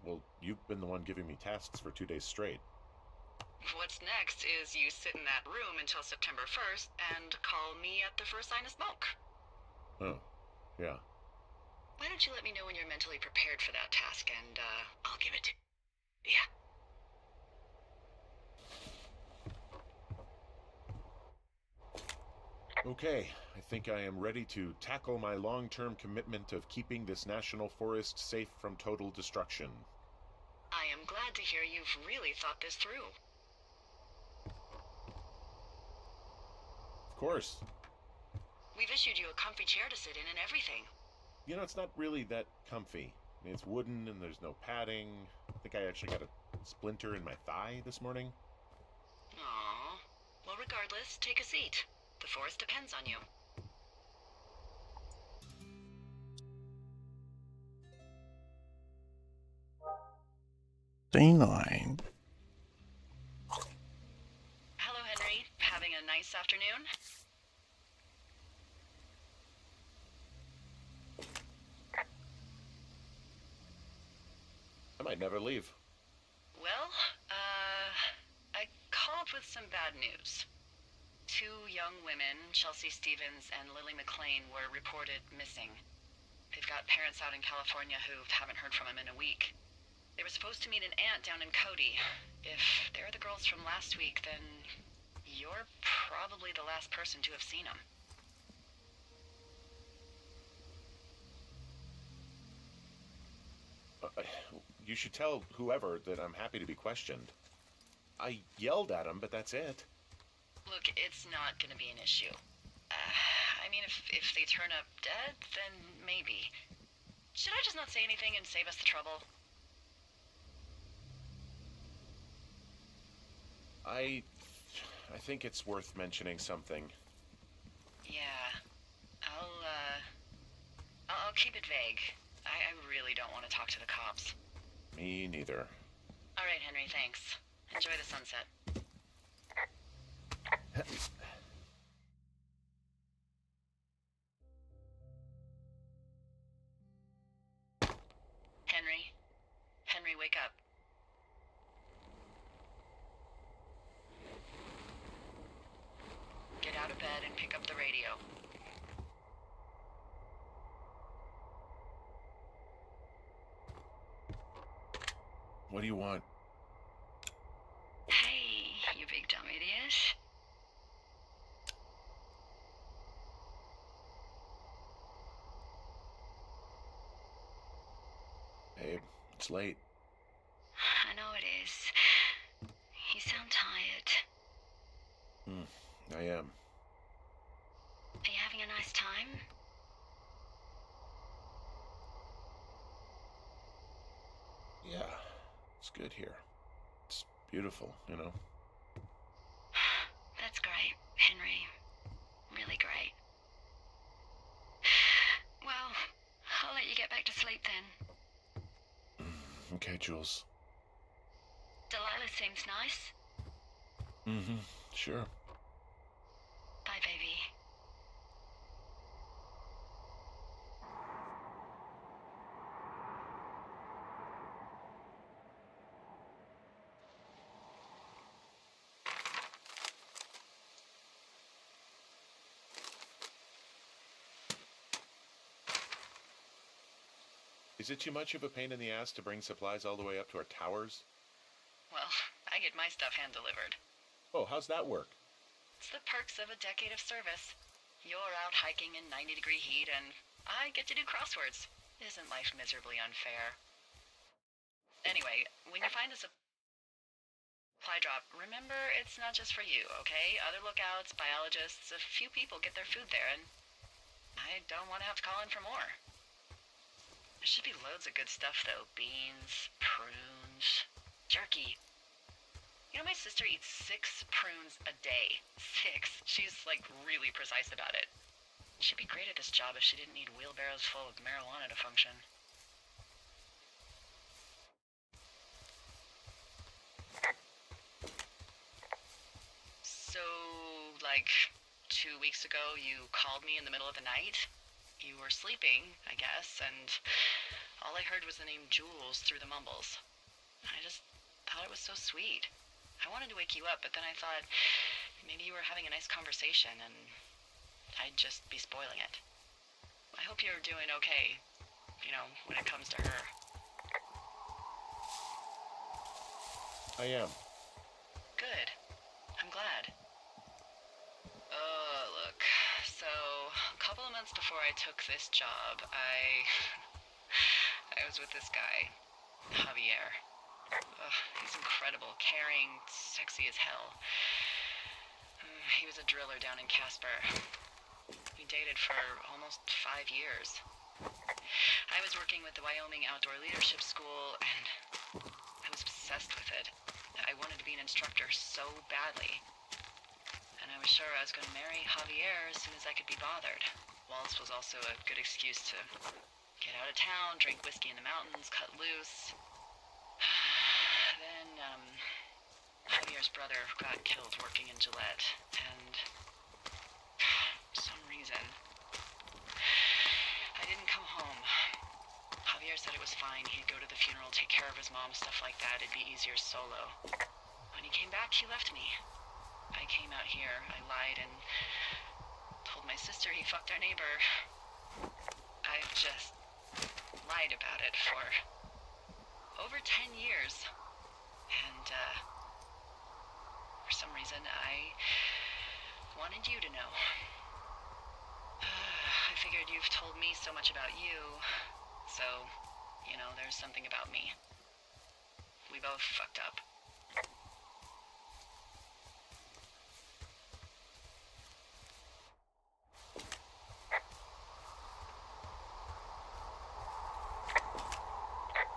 Well, you've been the one giving me tasks for 2 days straight. What's next is you sit in that room until September 1st and call me at the first sign of smoke. Oh, yeah. Why don't you let me know when you're mentally prepared for that task, and I'll give it to you. Yeah. Okay, I think I am ready to tackle my long-term commitment of keeping this national forest safe from total destruction. I am glad to hear you've really thought this through. Of course. We've issued you a comfy chair to sit in and everything. You know, it's not really that comfy. I mean, it's wooden and there's no padding. I think I actually got a splinter in my thigh this morning. Aww. Well, regardless, take a seat. The forest depends on you. D9. Hello, Henry. Having a nice afternoon? I might never leave. Well, I called with some bad news. 2 young women, Chelsea Stevens and Lily McLean, were reported missing. They've got parents out in California who haven't heard from them in a week. They were supposed to meet an aunt down in Cody. If they're the girls from last week, then you're probably the last person to have seen them. You should tell whoever that I'm happy to be questioned. I yelled at him, but that's it. Look, it's not gonna be an issue. I mean, if they turn up dead, then maybe. Should I just not say anything and save us the trouble? I think it's worth mentioning something. Yeah. I'll keep it vague. I really don't want to talk to the cops. Me neither. All right, Henry, thanks. Enjoy the sunset. Henry? Henry, wake up. Get out of bed and pick up the radio. What do you want? Hey, you big dumb idiot. Babe, it's late. I know it is. You sound tired. I am. Are you having a nice time? Yeah, it's good here. It's beautiful, you know? That's great, Henry. Really great. Well, I'll let you get back to sleep then. Okay, Jules. Delilah seems nice. Sure. Bye, baby. Is it too much of a pain in the ass to bring supplies all the way up to our towers? Well, I get my stuff hand-delivered. Oh, how's that work? It's the perks of a decade of service. You're out hiking in 90-degree heat, and I get to do crosswords. Isn't life miserably unfair? Anyway, when you find a supply drop, remember it's not just for you, okay? Other lookouts, biologists, a few people get their food there, and I don't want to have to call in for more. There should be loads of good stuff, though. Beans, prunes, jerky. You know, my sister eats 6 prunes a day. 6. She's, like, really precise about it. She'd be great at this job if she didn't need wheelbarrows full of marijuana to function. So, like, 2 weeks ago, you called me in the middle of the night? You were sleeping, I guess, and all I heard was the name Jules through the mumbles. I just thought it was so sweet. I wanted to wake you up, but then I thought maybe you were having a nice conversation and I'd just be spoiling it. I hope you're doing okay, you know, when it comes to her. I am. Good. I'm glad. Look, so months before I took this job, I was with this guy, Javier. Ugh, he's incredible, caring, sexy as hell. He was a driller down in Casper. We dated for almost 5 years. I was working with the Wyoming Outdoor Leadership School, and I was obsessed with it. I wanted to be an instructor so badly. And I was sure I was going to marry Javier as soon as I could be bothered. Waltz was also a good excuse to get out of town, drink whiskey in the mountains, cut loose. Then, Javier's brother got killed working in Gillette, and for some reason, I didn't come home. Javier said it was fine. He'd go to the funeral, take care of his mom, stuff like that. It'd be easier solo. When he came back, he left me. I came out here. I lied and told my sister he fucked our neighbor. I've just lied about it for over 10 years. And, for some reason, I wanted you to know. I figured you've told me so much about you, so, you know, there's something about me. We both fucked up.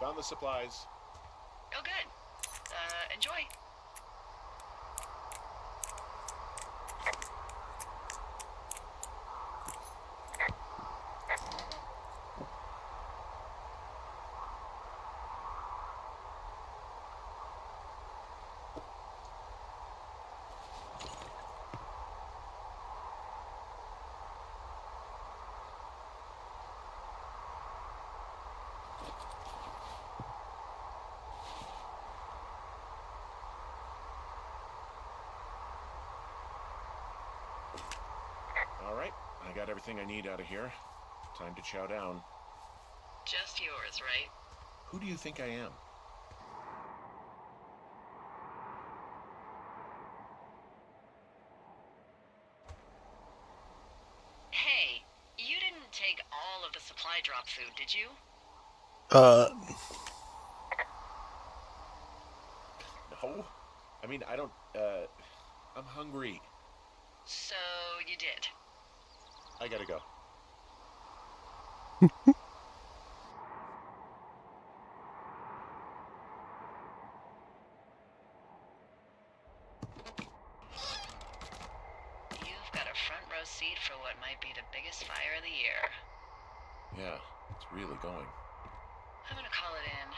Found the supplies. Oh, good. Enjoy. Alright, I got everything I need out of here. Time to chow down. Just yours, right? Who do you think I am? Hey, you didn't take all of the supply drop food, did you? No. I mean, I don't, I'm hungry. So you did. I gotta go. You've got a front row seat for what might be the biggest fire of the year. Yeah, it's really going. I'm gonna call it in.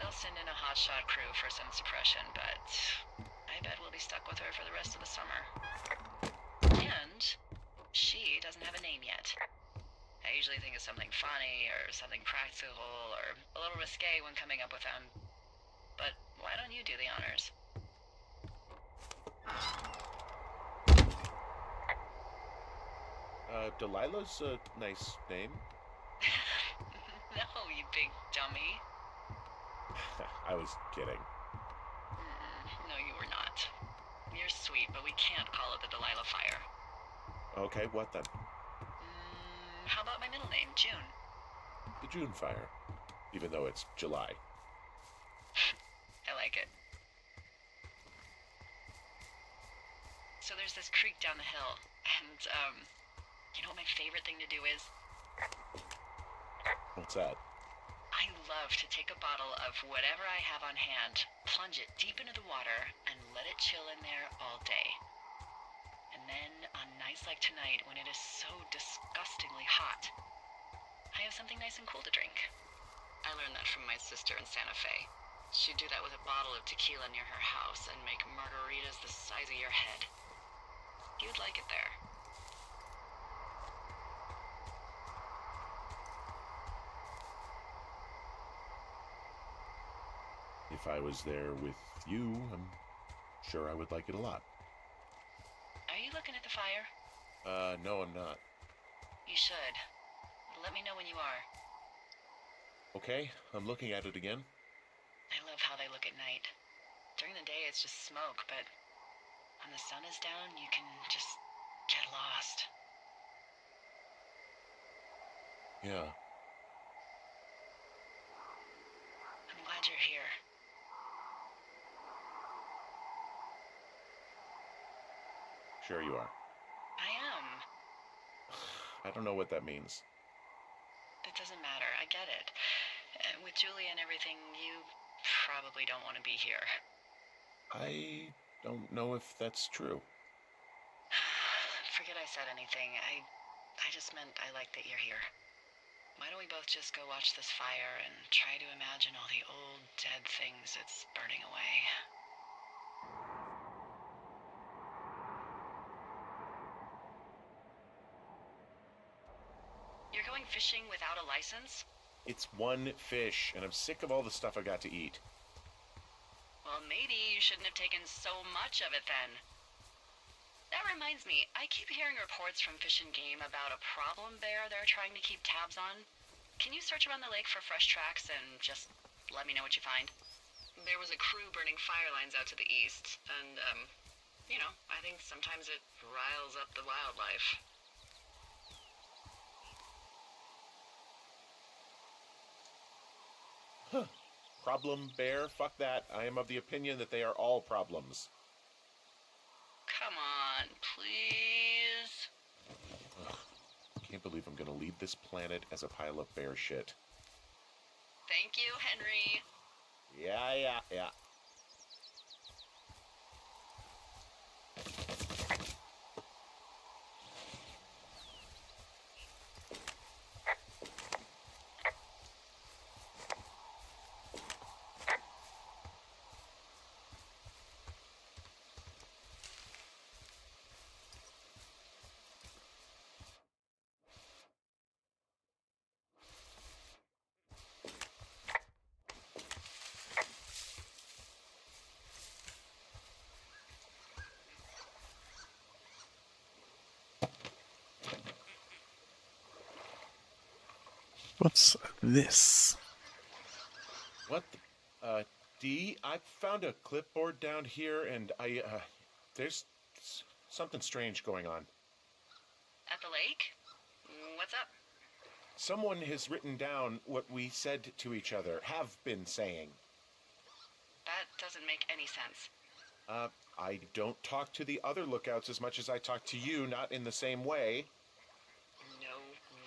They'll send in a hotshot crew for some suppression, but I bet we'll be stuck with her for the rest of the summer. And she doesn't have a name yet. I usually think of something funny or something practical or a little risque when coming up with them. But why don't you do the honors? Delilah's a nice name. No, you big dummy. I was kidding. No, you were not. You're sweet, but we can't call it the Delilah Fire. Okay, what then? How about my middle name, June? The June Fire. Even though it's July. I like it. So there's this creek down the hill, and, you know what my favorite thing to do is? What's that? I love to take a bottle of whatever I have on hand, plunge it deep into the water, and let it chill in there all day. And then, on nights like tonight, when it is so disgustingly hot, I have something nice and cool to drink. I learned that from my sister in Santa Fe. She'd do that with a bottle of tequila near her house and make margaritas the size of your head. You'd like it there. If I was there with you, I'm sure I would like it a lot. Are you looking at the fire? No, I'm not. You should. Let me know when you are. Okay, I'm looking at it again. I love how they look at night. During the day, it's just smoke, but when the sun is down, you can just get lost. Yeah. I'm glad you're here. Sure you are. I am. I don't know what that means. It doesn't matter. I get it. With Julie and everything, you probably don't want to be here. I don't know if that's true. Forget I said anything. I just meant I like that you're here. Why don't we both just go watch this fire and try to imagine all the old, dead things it's burning away? You're going fishing without a license? It's one fish, and I'm sick of all the stuff I got to eat. Well, maybe you shouldn't have taken so much of it then. That reminds me, I keep hearing reports from Fish and Game about a problem bear they're trying to keep tabs on. Can you search around the lake for fresh tracks and just let me know what you find? There was a crew burning fire lines out to the east, and, I think sometimes it riles up the wildlife. Huh. Problem bear? Fuck that. I am of the opinion that they are all problems. Come on, please. Ugh. Can't believe I'm gonna leave this planet as a pile of bear shit. Thank you, Henry. Yeah. What's this? What the, Dee, I found a clipboard down here, and there's something strange going on. At the lake? What's up? Someone has written down what we said to each other, have been saying. That doesn't make any sense. I don't talk to the other lookouts as much as I talk to you, not in the same way. No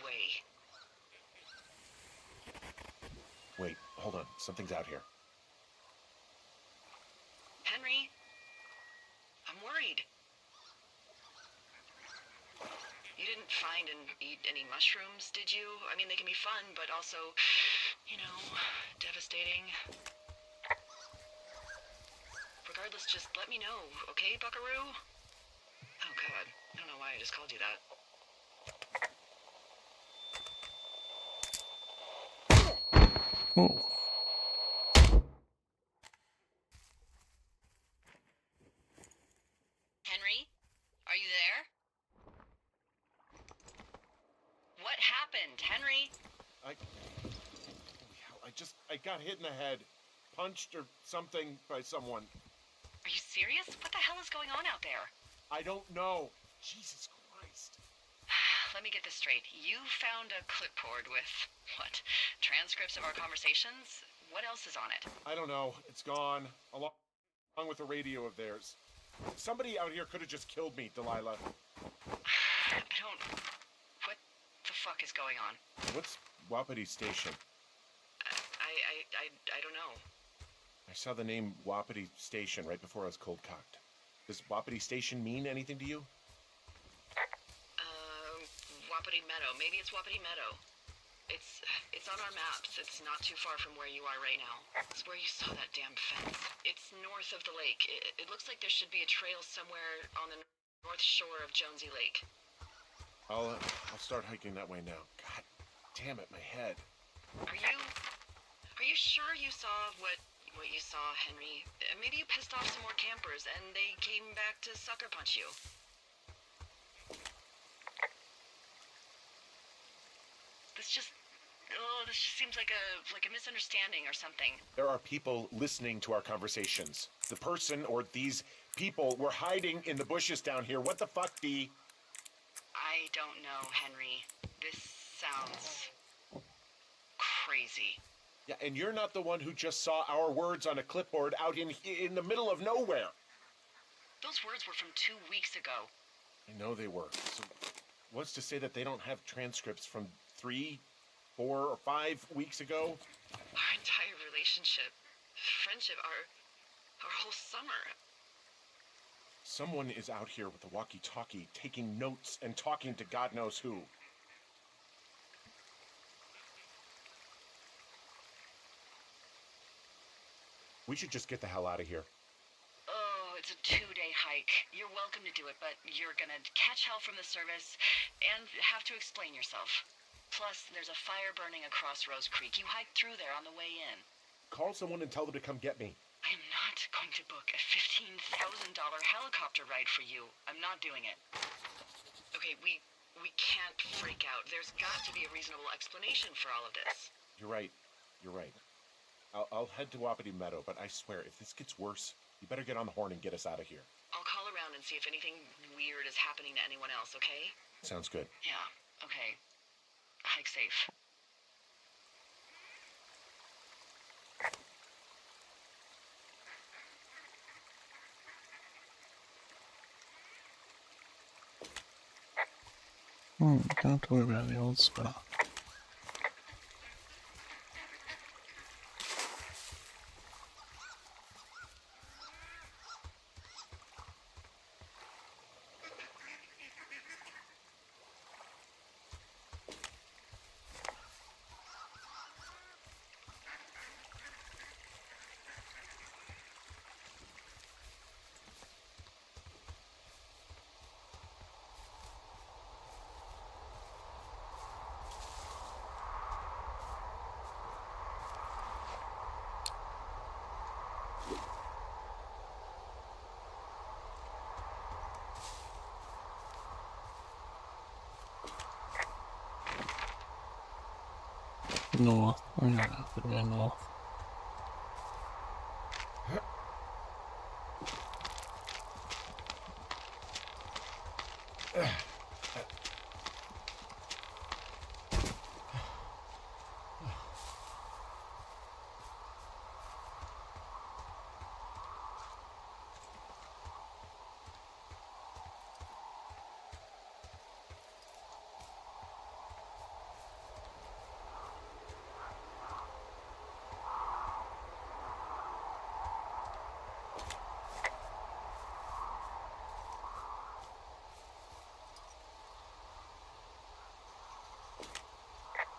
way. Wait, hold on. Something's out here. Henry, I'm worried. You didn't find and eat any mushrooms, did you? I mean, they can be fun, but also, devastating. Regardless, just let me know, okay, Buckaroo? Oh, God. I don't know why I just called you that. Oh. Henry? Are you there? What happened, Henry? Holy hell, I got hit in the head. Punched or something by someone. Are you serious? What the hell is going on out there? I don't know. Jesus Christ. Let me get this straight. You found a clipboard with, what, transcripts of our conversations? What else is on it? I don't know. It's gone. Along with the radio of theirs. Somebody out here could have just killed me, Delilah. What the fuck is going on? What's Wapiti Station? I don't know. I saw the name Wapiti Station right before I was cold-cocked. Does Wapiti Station mean anything to you? Wapiti Meadow. Maybe it's Wapiti Meadow. It's on our maps. It's not too far from where you are right now. It's where you saw that damn fence. It's north of the lake. It looks like there should be a trail somewhere on the north shore of Jonesy Lake. I'll start hiking that way now. God damn it, my head. Are you sure you saw what you saw, Henry? Maybe you pissed off some more campers and they came back to sucker punch you. This just seems like a misunderstanding or something. There are people listening to our conversations. The person or these people were hiding in the bushes down here. What the fuck, Dee? I don't know, Henry. This sounds crazy. Yeah, and you're not the one who just saw our words on a clipboard out in the middle of nowhere. Those words were from 2 weeks ago. I know they were. So what's to say that they don't have transcripts from 3, 4, or 5 weeks ago? Our entire relationship, friendship, our whole summer. Someone is out here with a walkie-talkie taking notes and talking to God knows who. We should just get the hell out of here. Oh, it's a 2-day hike. You're welcome to do it, but you're gonna catch hell from the service and have to explain yourself. Plus, there's a fire burning across Rose Creek. You hiked through there on the way in. Call someone and tell them to come get me. I'm not going to book a $15,000 helicopter ride for you. I'm not doing it. Okay, we can't freak out. There's got to be a reasonable explanation for all of this. You're right. You're right. I'll head to Wapiti Meadow, but I swear, if this gets worse, you better get on the horn and get us out of here. I'll call around and see if anything weird is happening to anyone else, okay? Sounds good. Yeah, okay. Hike safe. Don't have to worry about the old spot. North. I'm gonna have to go north.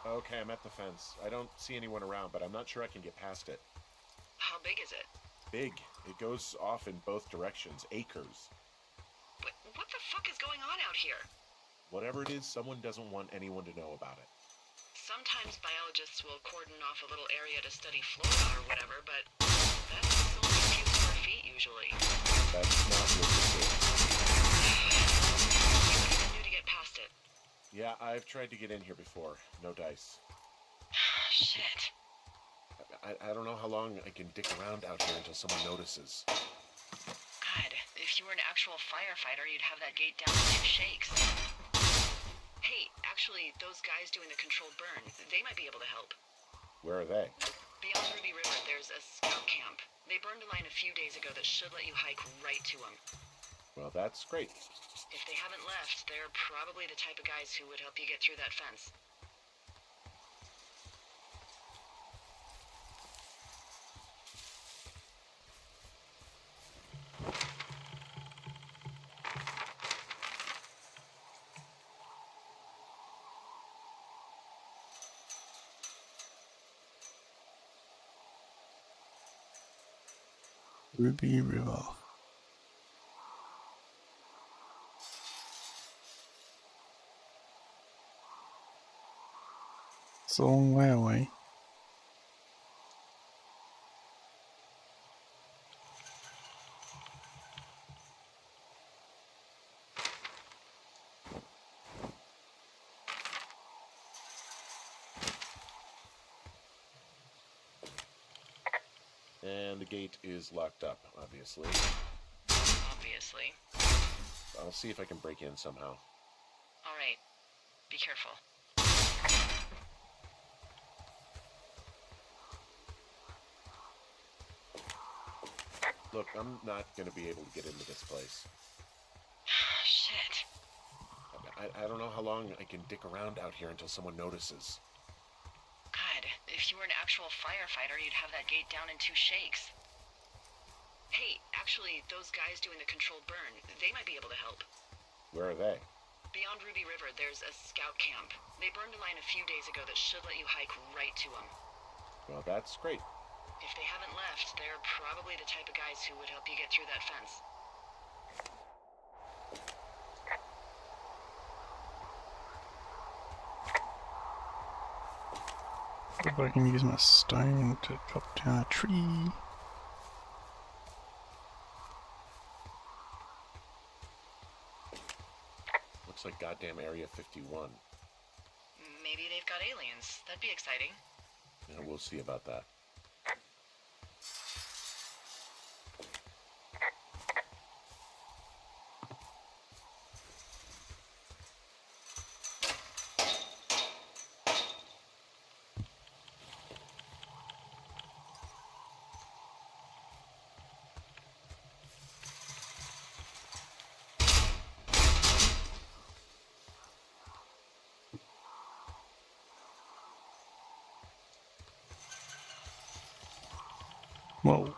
Okay, I'm at the fence. I don't see anyone around, but I'm not sure I can get past it. How big is it? Big. It goes off in both directions. Acres. What the fuck is going on out here? Whatever it is, someone doesn't want anyone to know about it. Sometimes biologists will cordon off a little area to study flora or whatever, but that's only a few square feet usually. That's not what this is. What can you do to get past it? Yeah, I've tried to get in here before. No dice. Shit. I don't know how long I can dick around out here until someone notices. God, if you were an actual firefighter, you'd have that gate down in 2 shakes. Hey, actually, those guys doing the controlled burn, they might be able to help. Where are they? Beyond Ruby River, there's a scout camp. They burned a line a few days ago that should let you hike right to them. Well, that's great. If they haven't left, they're probably the type of guys who would help you get through that fence. Ruby River. It's a long way away. And the gate is locked up, obviously. Obviously. I'll see if I can break in somehow. Alright. Be careful. Look, I'm not going to be able to get into this place. Shit. I don't know how long I can dick around out here until someone notices. God, if you were an actual firefighter, you'd have that gate down in 2 shakes. Hey, actually, those guys doing the controlled burn, they might be able to help. Where are they? Beyond Ruby River, there's a scout camp. They burned a line a few days ago that should let you hike right to them. Well, that's great. If they haven't left, they're probably the type of guys who would help you get through that fence. If I can use my stone to chop down a tree. Looks like goddamn Area 51. Maybe they've got aliens. That'd be exciting. Yeah, we'll see about that. Whoa.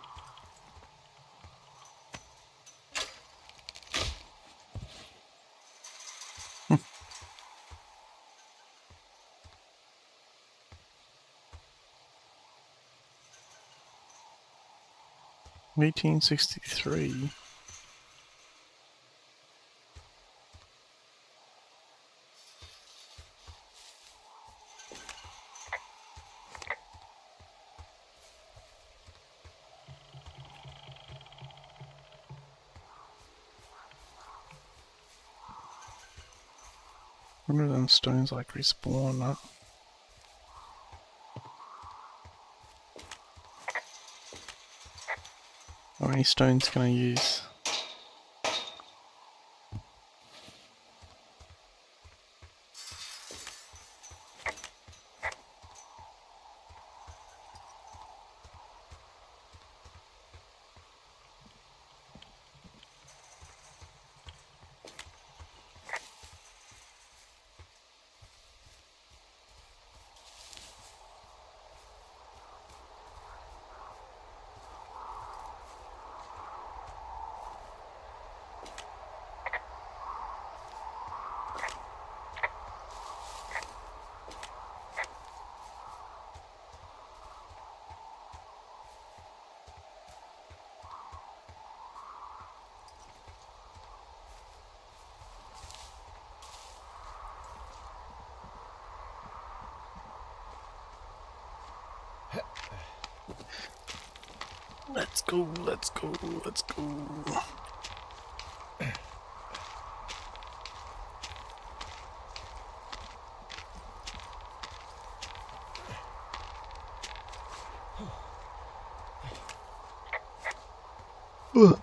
Hmm. 1863. Wonder if them stones like respawn that. How many stones can I use? Let's go, let's go, let's go. Ugh.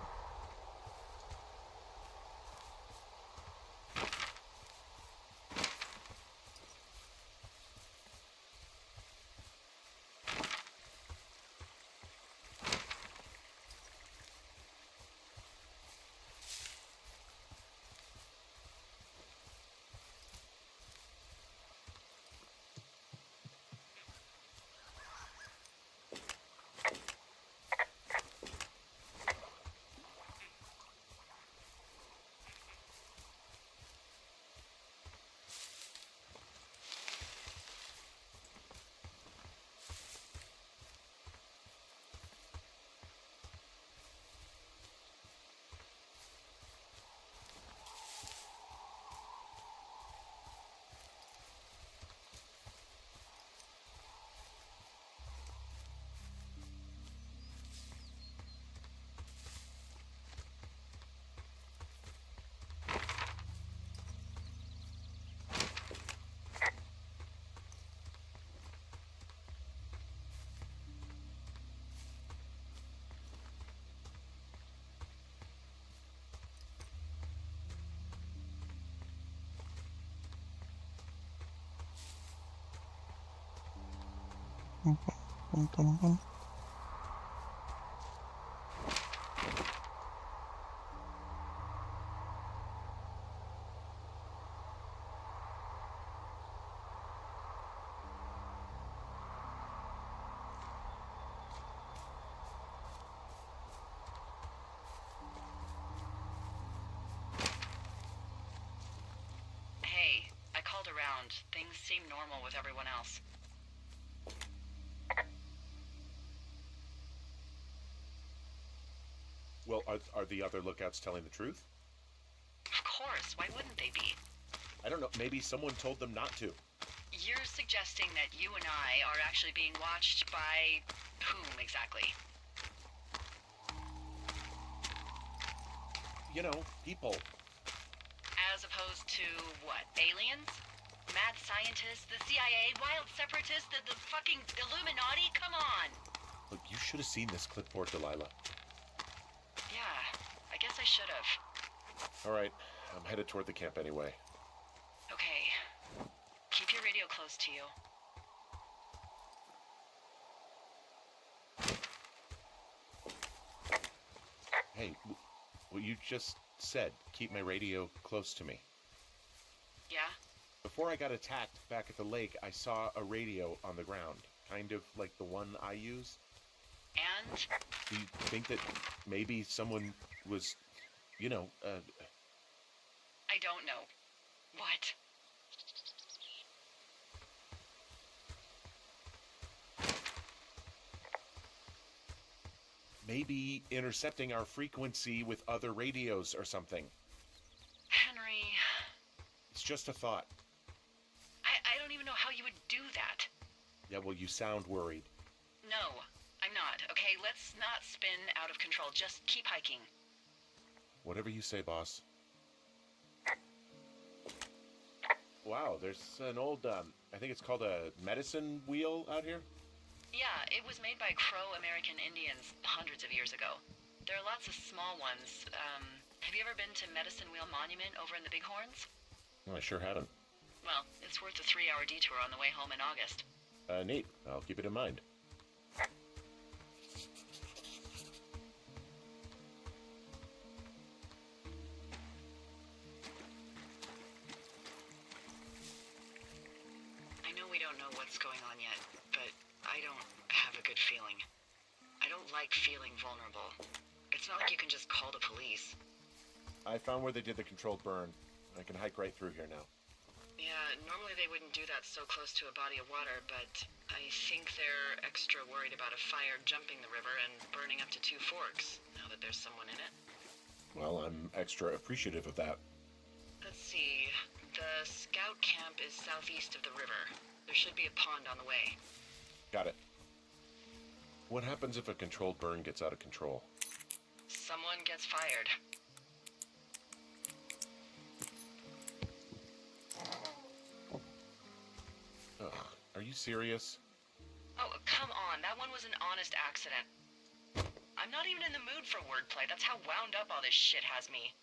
Bum, bum, bum, bum. around. Things seem normal with everyone else. Well, are the other lookouts telling the truth? Of course, why wouldn't they be? I don't know, maybe someone told them not to. You're suggesting that you and I are actually being watched by whom exactly? You know, people. As opposed to what? Aliens? Mad scientists? The CIA? Wild separatists? The fucking Illuminati? Come on! Look, you should have seen this clipboard, Delilah. Yeah, I guess I should have. All right, I'm headed toward the camp anyway. Okay. Keep your radio close to you. Hey, what you just said, keep my radio close to me. Yeah? Before I got attacked back at the lake, I saw a radio on the ground, kind of like the one I use. And? Do you think that maybe someone was, I don't know. What? maybe intercepting our frequency with other radios or something? Henry... It's just a thought. I don't even know how you would do that. Yeah, well, you sound worried. No, I'm not. Okay, let's not spin out of control. Just keep hiking. Whatever you say, boss. Wow, there's an old, I think it's called a medicine wheel out here? Yeah, it was made by Crow American Indians hundreds of years ago. There are lots of small ones. Have you ever been to Medicine Wheel Monument over in the Bighorns? Oh, I sure haven't. Well, it's worth a 3-hour detour on the way home in August. Neat. I'll keep it in mind. I know we don't know what's going on yet, but I don't have a good feeling. I don't like feeling vulnerable. It's not like you can just call the police. I found where they did the controlled burn. I can hike right through here now. Yeah, normally they wouldn't do that so close to a body of water, but I think they're extra worried about a fire jumping the river and burning up to 2 forks, now that there's someone in it. Well, I'm extra appreciative of that. Let's see. The scout camp is southeast of the river. There should be a pond on the way. Got it. What happens if a controlled burn gets out of control? Someone gets fired. Ugh, are you serious? Oh, come on. That one was an honest accident. I'm not even in the mood for wordplay. That's how wound up all this shit has me.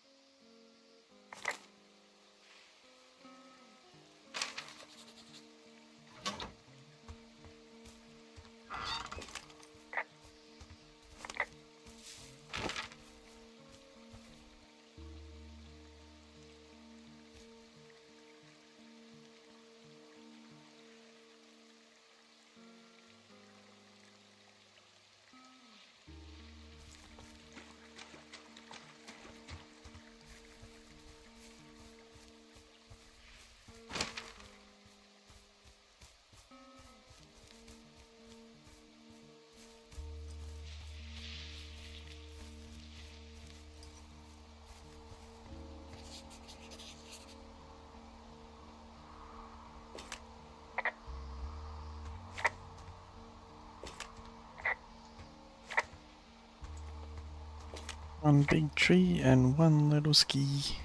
One big tree and one little ski.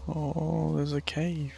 Oh, there's a cave.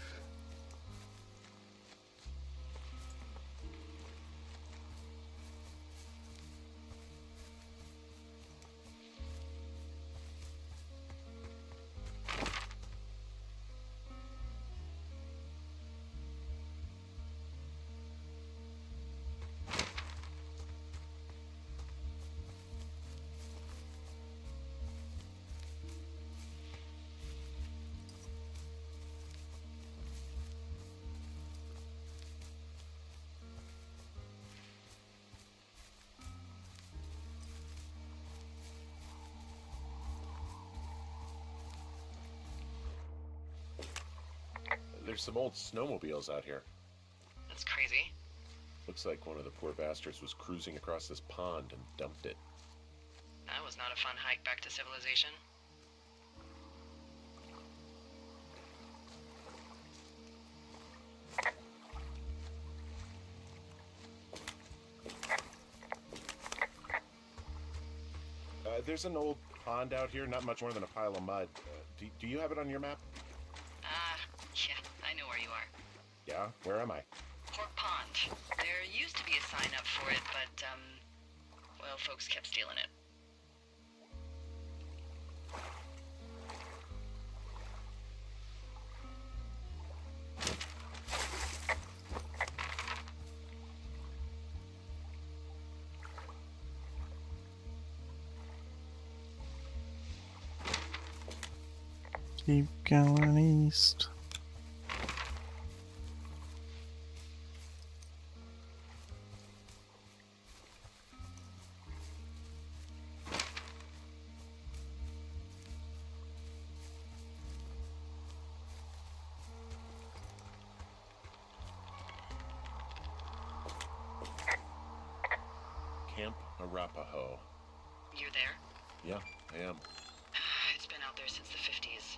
There's some old snowmobiles out here. That's crazy. Looks like one of the poor bastards was cruising across this pond and dumped it. That was not a fun hike back to civilization. There's an old pond out here, not much more than a pile of mud. Do you have it on your map? Yeah, I know where you are. Yeah? Where am I? Pork Pond. There used to be a sign up for it, but, well, folks kept stealing it. Keep going east. Camp Arapaho. You're there? Yeah, I am. It's been out there since the 50s.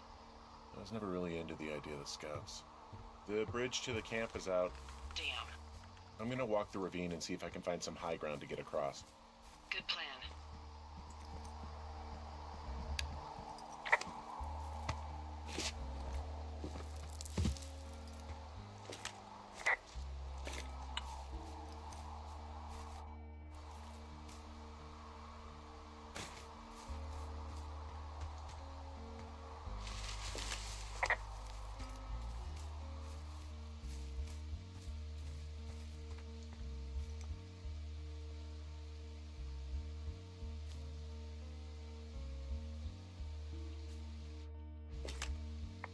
I was never really into the idea of the scouts. The bridge to the camp is out. Damn. I'm gonna walk the ravine and see if I can find some high ground to get across. Good plan.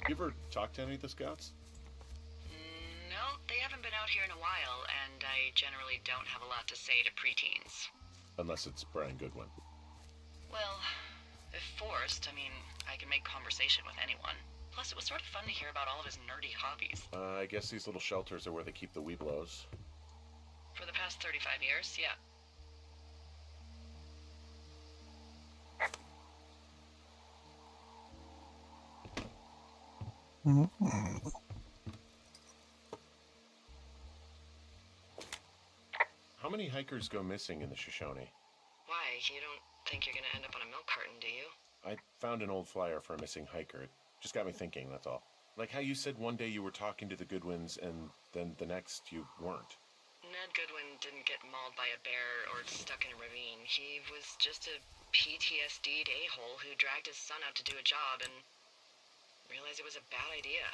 You ever talked to any of the scouts? No, they haven't been out here in a while, and I generally don't have a lot to say to preteens. Unless it's Brian Goodwin. Well, if forced, I mean, I can make conversation with anyone. Plus, it was sort of fun to hear about all of his nerdy hobbies. I guess these little shelters are where they keep the weeblos. For the past 35 years, yeah. How many hikers go missing in the Shoshone? Why? You don't think you're gonna end up on a milk carton, do you? I found an old flyer for a missing hiker. It just got me thinking, that's all. Like how you said one day you were talking to the Goodwins and then the next you weren't. Ned Goodwin didn't get mauled by a bear or stuck in a ravine. He was just a PTSD'd a-hole who dragged his son out to do a job and realized it was a bad idea.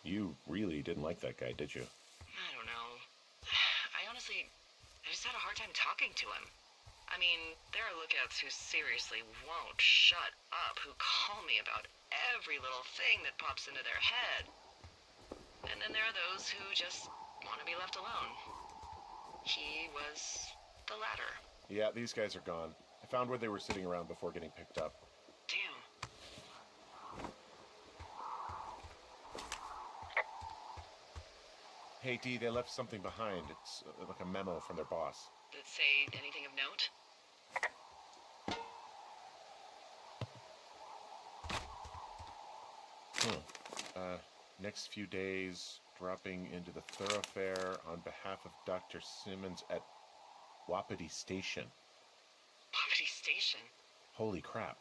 You really didn't like that guy, did you? I don't know. I just had a hard time talking to him. I mean, there are lookouts who seriously won't shut up, who call me about every little thing that pops into their head. And then there are those who just want to be left alone. He was the latter. Yeah, these guys are gone. I found where they were sitting around before getting picked up. Damn. Hey, Dee, they left something behind. It's like a memo from their boss. Did it say anything of note? Next few days, dropping into the thoroughfare on behalf of Dr. Simmons at Wapiti Station. Wapiti Station? Holy crap.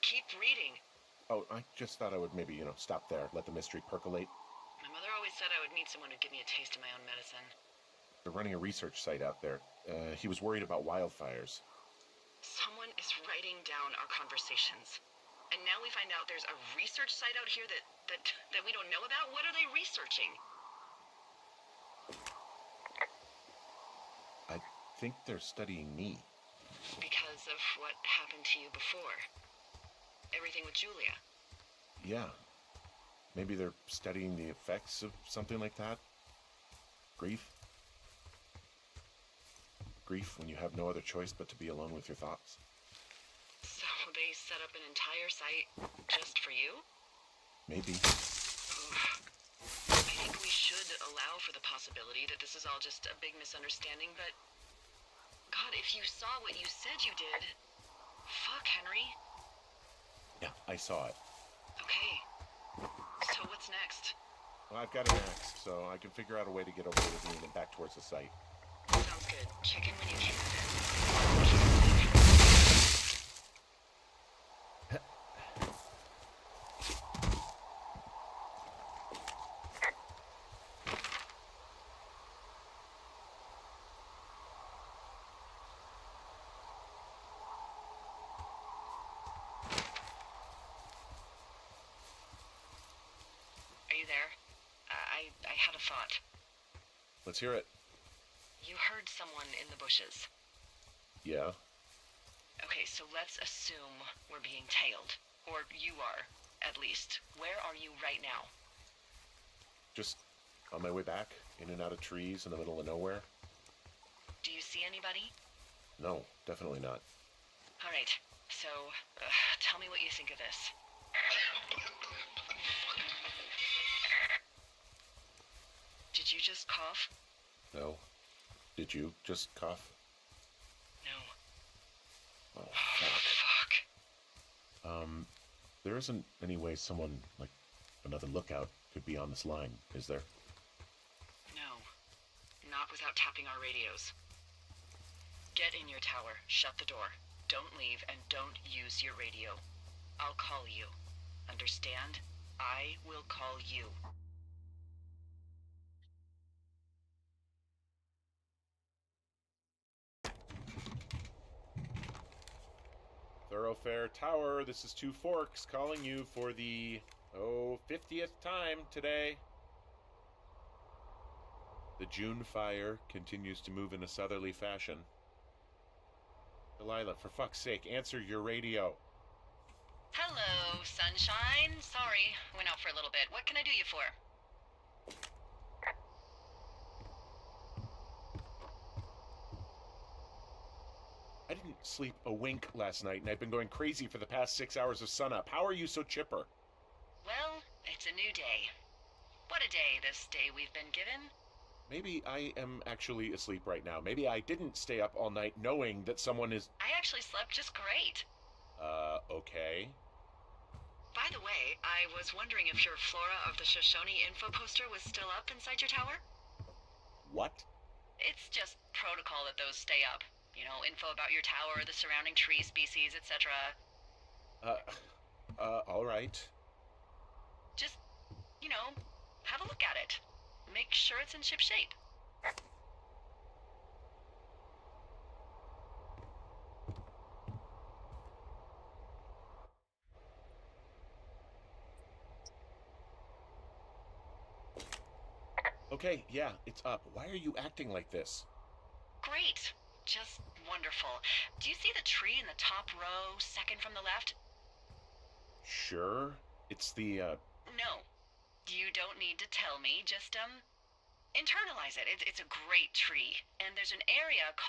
Keep reading. Oh, I just thought I would maybe, stop there, let the mystery percolate. My mother always said I would meet someone who'd give me a taste of my own medicine. They're running a research site out there. He was worried about wildfires. Someone is writing down our conversations. And now we find out there's a research site out here that we don't know about? What are they researching? I think they're studying me. Because of what happened to you before. Everything with Julia. Yeah. Maybe they're studying the effects of something like that. Grief. Grief when you have no other choice but to be alone with your thoughts. So they set up an entire site just for you? Maybe. I think we should allow for the possibility that this is all just a big misunderstanding, but... God, if you saw what you said you did... Fuck, Henry. Yeah, I saw it. Okay. So what's next? Well, I've got an axe, so I can figure out a way to get over to the moon and back towards the site. Sounds good. Check in when you can. Are you there? I had a thought. Let's hear it. You heard someone in the bushes. Yeah? Okay, so let's assume we're being tailed. Or you are, at least. Where are you right now? Just on my way back, in and out of trees in the middle of nowhere. Do you see anybody? No, definitely not. All right, so tell me what you think of this. Did you just cough? No. Did you just cough? No. Oh, Fuck. there isn't any way someone, like, another lookout could be on this line, is there? No. Not without tapping our radios. Get in your tower, shut the door. Don't leave, and don't use your radio. I'll call you. Understand? I will call you. Thoroughfare Tower, this is Two Forks calling you for the, 50th time today. The June fire continues to move in a southerly fashion. Delilah, for fuck's sake, answer your radio. Hello, sunshine. Sorry, went out for a little bit. What can I do you for? I didn't sleep a wink last night, and I've been going crazy for the past 6 hours of sunup. How are you so chipper? Well, it's a new day. What a day, this day we've been given. Maybe I am actually asleep right now. Maybe I didn't stay up all night knowing that someone is... I actually slept just great. Okay. By the way, I was wondering if your Flora of the Shoshone info poster was still up inside your tower? What? It's just protocol that those stay up. You know, info about your tower, the surrounding tree species, etc. All right. Just, you know, have a look at it. Make sure it's in ship shape. Okay, yeah, it's up. Why are you acting like this? Great. Just wonderful. Do you see the tree in the top row, second from the left? Sure. It's the, No. You don't need to tell me. Just, internalize it. It's a great tree. And there's an area called